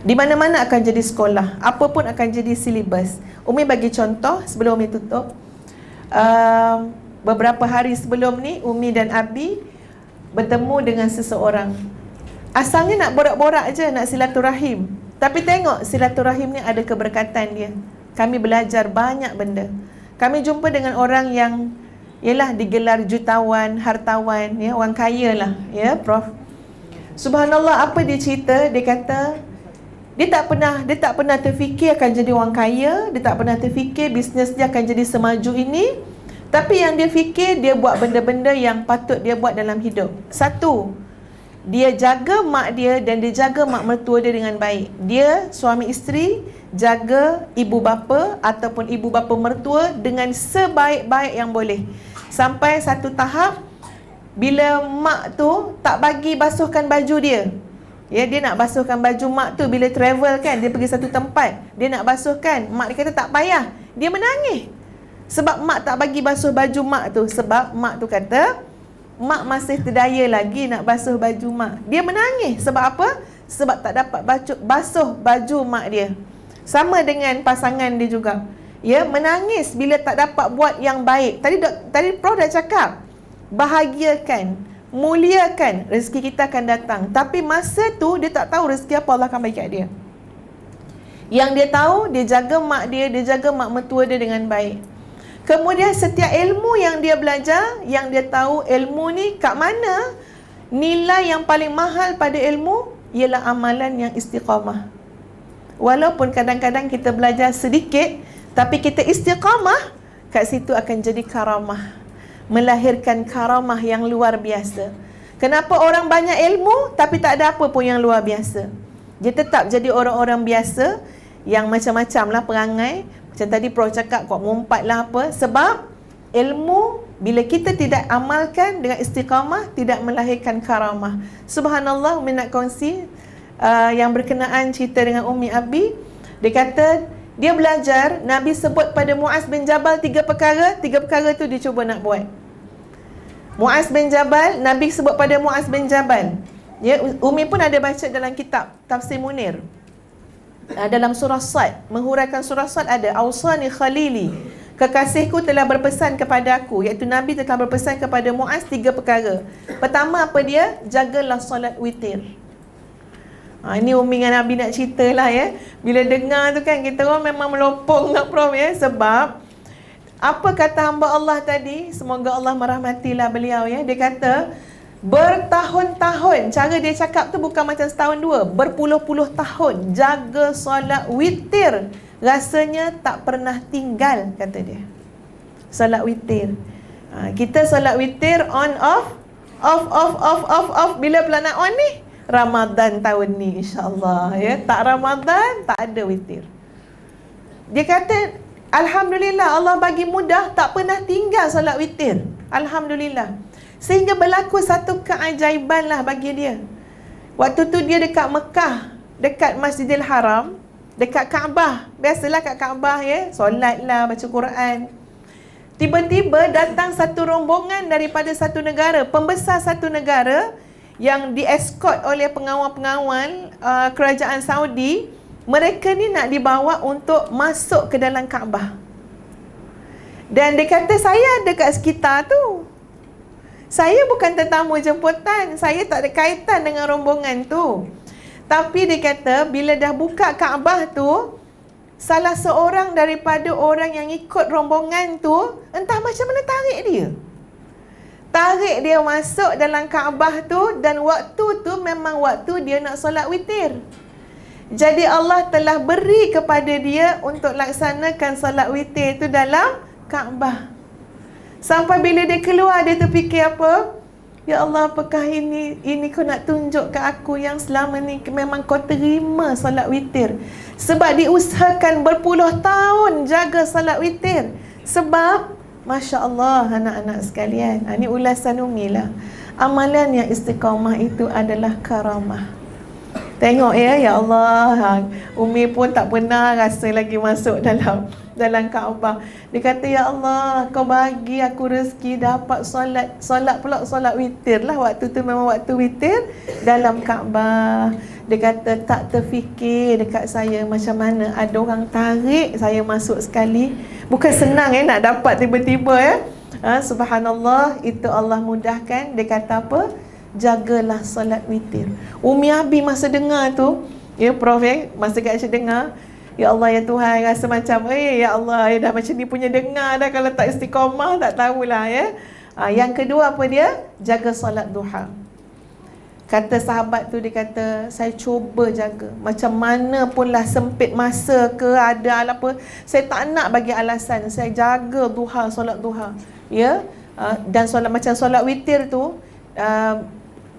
S1: Di mana-mana akan jadi sekolah, apa pun akan jadi silibus. Umi bagi contoh sebelum Umi tutup. Beberapa hari sebelum ni Umi dan Abi bertemu dengan seseorang. Asalnya nak borak-borak je, nak silaturahim. Tapi tengok silaturahim ni ada keberkatan dia. Kami belajar banyak benda. Kami jumpa dengan orang yang ialah digelar jutawan, hartawan, ya, orang kaya lah, ya, Prof. Subhanallah, apa dia cerita? Dia kata dia tak pernah terfikir akan jadi orang kaya, dia tak pernah terfikir bisnes dia akan jadi semaju ini. Tapi yang dia fikir, dia buat benda-benda yang patut dia buat dalam hidup. Satu, dia jaga mak dia dan dia jaga mak mertua dia dengan baik. Dia suami isteri jaga ibu bapa ataupun ibu bapa mertua dengan sebaik-baik yang boleh. Sampai satu tahap bila mak tu tak bagi basuhkan baju dia. Ya, dia nak basuhkan baju mak tu bila travel kan, dia pergi satu tempat, dia nak basuhkan. Mak dia kata tak payah. Dia menangis. Sebab mak tak bagi basuh baju mak tu. Sebab mak tu kata mak masih terdaya lagi nak basuh baju mak. Dia menangis. Sebab apa? Sebab tak dapat basuh baju mak dia. Sama dengan pasangan dia juga. Ya, menangis bila tak dapat buat yang baik. Tadi Prof dah cakap, bahagiakan, muliakan, rezeki kita akan datang. Tapi masa tu dia tak tahu rezeki apa Allah akan bagi kat dia. Yang dia tahu, dia jaga mak dia jaga mak mertua dia dengan baik. Kemudian setiap ilmu yang dia belajar, yang dia tahu ilmu ni kat mana, nilai yang paling mahal pada ilmu ialah amalan yang istiqamah. Walaupun kadang-kadang kita belajar sedikit, tapi kita istiqamah, kat situ akan jadi karamah, melahirkan karamah yang luar biasa. Kenapa orang banyak ilmu tapi tak ada apa pun yang luar biasa? Dia tetap jadi orang-orang biasa yang macam-macam lah perangai. Macam tadi Prof cakap, kau ngumpat lah apa. Sebab ilmu bila kita tidak amalkan dengan istiqamah, tidak melahirkan karamah. Subhanallah, Umi nak kongsi yang berkenaan cerita dengan Umi Abi. Dia kata dia belajar, Nabi sebut pada Muaz bin Jabal tiga perkara tu dia cuba nak buat. Muaz bin Jabal, Nabi sebut pada Muaz bin Jabal. Ya, Umi pun ada baca dalam kitab Tafsir Munir. Dalam surah Sad, menghuraikan surah Sad ada Awsani Khalili, kekasihku telah berpesan kepada aku, iaitu Nabi telah berpesan kepada Muaz tiga perkara. Pertama apa dia? Jagalah solat witir. Ini Umi dengan Abi nak cerita lah ya. Bila dengar tu kan kita orang memang melopong nak Prof ya. Sebab apa kata hamba Allah tadi, semoga Allah merahmatilah beliau ya. Dia kata bertahun-tahun, cara dia cakap tu bukan macam setahun dua, berpuluh-puluh tahun jaga solat witir, rasanya tak pernah tinggal, kata dia. Solat witir. Kita solat witir on off. Bila pula nak on ni? Ramadan tahun ni insya-Allah ya. Tak Ramadan tak ada witir. Dia kata alhamdulillah Allah bagi mudah, tak pernah tinggal solat witir. Alhamdulillah. Sehingga berlaku satu keajaiban lah bagi dia. Waktu tu dia dekat Mekah, dekat Masjidil Haram, dekat Kaabah. Biasalah kat Kaabah ya, solat lah, baca Quran. Tiba-tiba datang satu rombongan daripada satu negara, pembesar satu negara yang dieskort oleh pengawal-pengawal kerajaan Saudi. Mereka ni nak dibawa untuk masuk ke dalam Kaabah. Dan dia kata saya ada kat sekitar tu. Saya bukan tetamu jemputan, saya tak ada kaitan dengan rombongan tu. Tapi dia kata bila dah buka Kaabah tu, salah seorang daripada orang yang ikut rombongan tu entah macam mana tarik dia. Tarik dia masuk dalam Kaabah tu, dan waktu tu memang waktu dia nak solat witir. Jadi Allah telah beri kepada dia untuk laksanakan solat witir tu dalam Kaabah. Sampai bila dia keluar, dia terfikir apa? Ya Allah, apakah ini kau nak tunjuk ke aku yang selama ni memang kau terima solat witir. Sebab diusahakan berpuluh tahun jaga solat witir. Sebab Masya Allah anak-anak sekalian, ini ulasan Umi lah. Amalan yang istiqamah itu adalah karamah. Tengok ya Allah, Umi pun tak pernah rasa lagi masuk dalam Kaabah. Dia kata, ya Allah, kau bagi aku rezeki dapat solat pula solat witir lah. Waktu tu memang waktu witir dalam Kaabah. Dia kata tak terfikir dekat saya macam mana ada orang tarik saya masuk sekali. Bukan senang nak dapat tiba-tiba ya. Subhanallah, itu Allah mudahkan. Dia kata apa? Jagalah solat witir. Umi Abi masa dengar tu, ya Prof masa kat Aisyah dengar, ya Allah ya Tuhan, rasa macam ya Allah, dah macam ni punya dengar dah, kalau tak istiqamah tak tahulah ya. Yang kedua apa dia? Jaga solat duha. Kata sahabat tu, dia kata saya cuba jaga macam mana pun lah, sempit masa ke ada apa, saya tak nak bagi alasan, saya jaga duha, solat duha ya. Dan solat macam solat witir tu,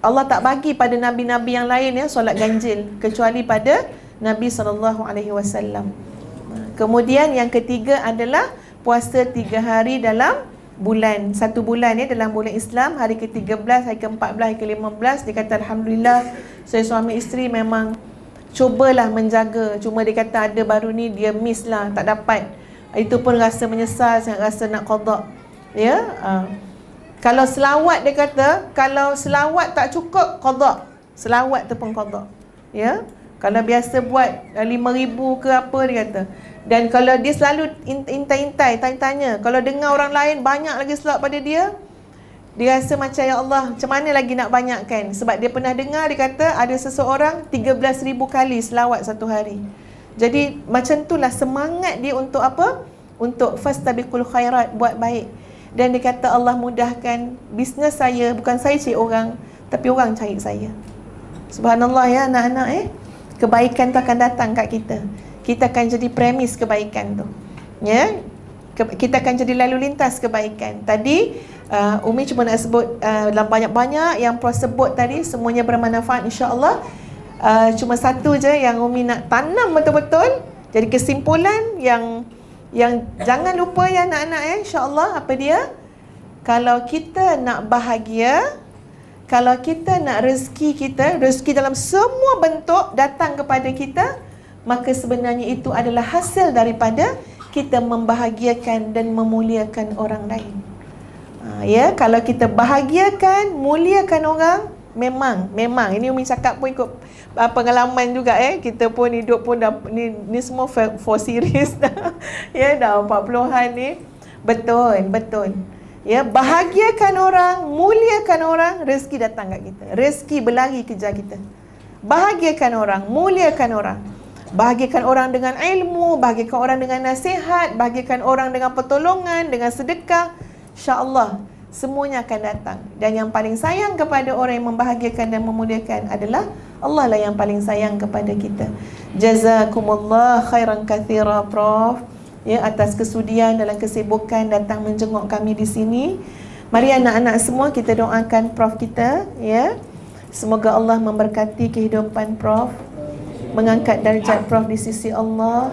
S1: Allah tak bagi pada nabi-nabi yang lain ya solat ganjil, kecuali pada Nabi SAW. Kemudian yang ketiga adalah puasa 3 hari dalam bulan, 1 bulan ya, dalam bulan Islam, hari ke-13, hari ke-14, hari ke-15. Dia kata alhamdulillah saya suami isteri memang cubalah menjaga. Cuma dia kata ada baru ni dia miss lah, tak dapat. Itu pun rasa menyesal, sangat rasa nak qada ya. Kalau selawat, dia kata kalau selawat tak cukup, qada. Selawat tu pun qada ya. Kalau biasa buat 5,000 ke apa, dia kata. Dan kalau dia selalu intai-intai, tanya-tanya, kalau dengar orang lain banyak lagi selawat pada dia, dia rasa macam ya Allah, macam mana lagi nak banyakkan. Sebab dia pernah dengar, dia kata ada seseorang 13,000 kali selawat satu hari. Jadi macam itulah semangat dia untuk apa? Untuk fastabiqul khairat, buat baik. Dan dia kata Allah mudahkan bisnes saya, bukan saya cari orang, tapi orang cari saya. Subhanallah ya anak-anak kebaikan tu akan datang kat kita. Kita akan jadi premis kebaikan tu. Ya. Kita akan jadi lalu lintas kebaikan. Tadi Umi cuma nak sebut dalam banyak-banyak yang Prof sebut tadi, semuanya bermanfaat insya-Allah. Cuma satu je yang Umi nak tanam betul-betul. Jadi kesimpulan yang jangan lupa ya anak-anak insya-Allah, apa dia? Kalau kita nak bahagia, kalau kita nak rezeki dalam semua bentuk datang kepada kita, maka sebenarnya itu adalah hasil daripada kita membahagiakan dan memuliakan orang lain. Ya, kalau kita bahagiakan, muliakan orang, memang ini Umi cakap pun ikut pengalaman juga kita pun hidup pun dah ni semua 4 series dah. Ya, dah 40-an ni. Betul. Ya, bahagiakan orang, muliakan orang, rezeki datang kat kita. Rezeki berlari kejar kita. Bahagiakan orang, muliakan orang. Bahagiakan orang dengan ilmu, bahagiakan orang dengan nasihat, bahagiakan orang dengan pertolongan, dengan sedekah. InsyaAllah semuanya akan datang. Dan yang paling sayang kepada orang yang membahagiakan dan memuliakan adalah Allah lah yang paling sayang kepada kita. Jazakumullah khairan kathira, Prof, ya, atas kesudian dalam kesibukan datang menjenguk kami di sini. Mari anak-anak semua kita doakan Prof kita, ya. Semoga Allah memberkati kehidupan Prof, mengangkat darjat Prof di sisi Allah,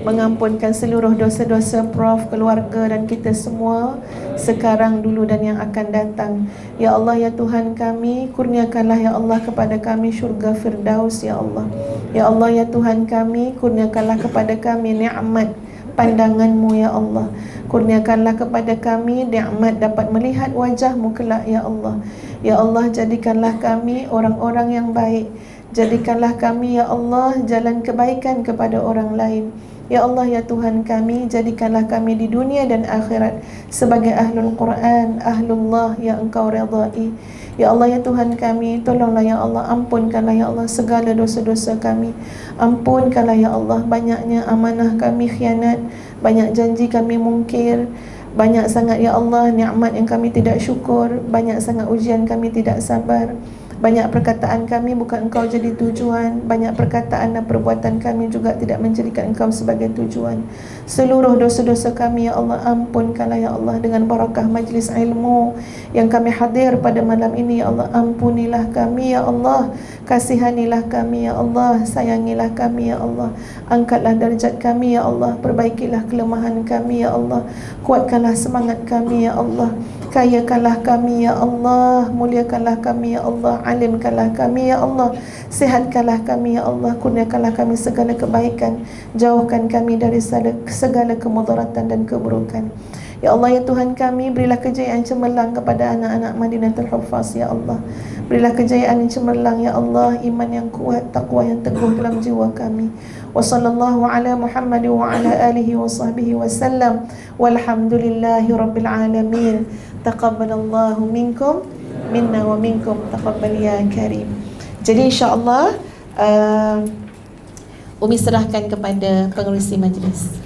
S1: mengampunkan seluruh dosa-dosa Prof, keluarga dan kita semua sekarang, dulu dan yang akan datang. Ya Allah, ya Tuhan kami, kurniakanlah ya Allah kepada kami syurga Firdaus ya Allah. Ya Allah, ya Tuhan kami, kurniakanlah kepada kami nikmat pandangan-Mu ya Allah. Kurniakanlah kepada kami nikmat dapat melihat wajah-Mu kelak ya Allah. Ya Allah, jadikanlah kami orang-orang yang baik. Jadikanlah kami ya Allah jalan kebaikan kepada orang lain. Ya Allah, ya Tuhan kami, jadikanlah kami di dunia dan akhirat sebagai ahlul Quran, ahlullah yang Engkau redai. Ya Allah, ya Tuhan kami, tolonglah ya Allah, ampunkanlah ya Allah segala dosa-dosa kami. Ampunkanlah ya Allah banyaknya amanah kami khianat, banyak janji kami mungkir, banyak sangat ya Allah nikmat yang kami tidak syukur, banyak sangat ujian kami tidak sabar. Banyak perkataan kami bukan Engkau jadi tujuan, banyak perkataan dan perbuatan kami juga tidak menjadikan Engkau sebagai tujuan. Seluruh dosa-dosa kami ya Allah, ampunkanlah ya Allah dengan barakah majlis ilmu yang kami hadir pada malam ini ya Allah. Ampunilah kami ya Allah, kasihanilah kami ya Allah, sayangilah kami ya Allah. Angkatlah darjat kami ya Allah, perbaikilah kelemahan kami ya Allah, kuatkanlah semangat kami ya Allah. Kayakanlah kami ya Allah, muliakanlah kami ya Allah, alimkanlah kami ya Allah, sihatkanlah kami ya Allah, kurniakanlah kami segala kebaikan, jauhkan kami dari segala kemudaratan dan keburukan. Ya Allah, ya Tuhan kami, berilah kejayaan cemerlang kepada anak-anak Madinatul Huffaz ya Allah. Berilah kejayaan yang cemerlang ya Allah, iman yang kuat, takwa yang teguh dalam jiwa kami. Wa sallallahu ala Muhammad wa ala alihi wa sahbihi wa sallam. Walhamdulillahi rabbil alamin. Taqabbalallahu minkum minna wa minkum, taqabbal ya karim. Jadi insya-Allah Umi serahkan kepada pengerusi majlis.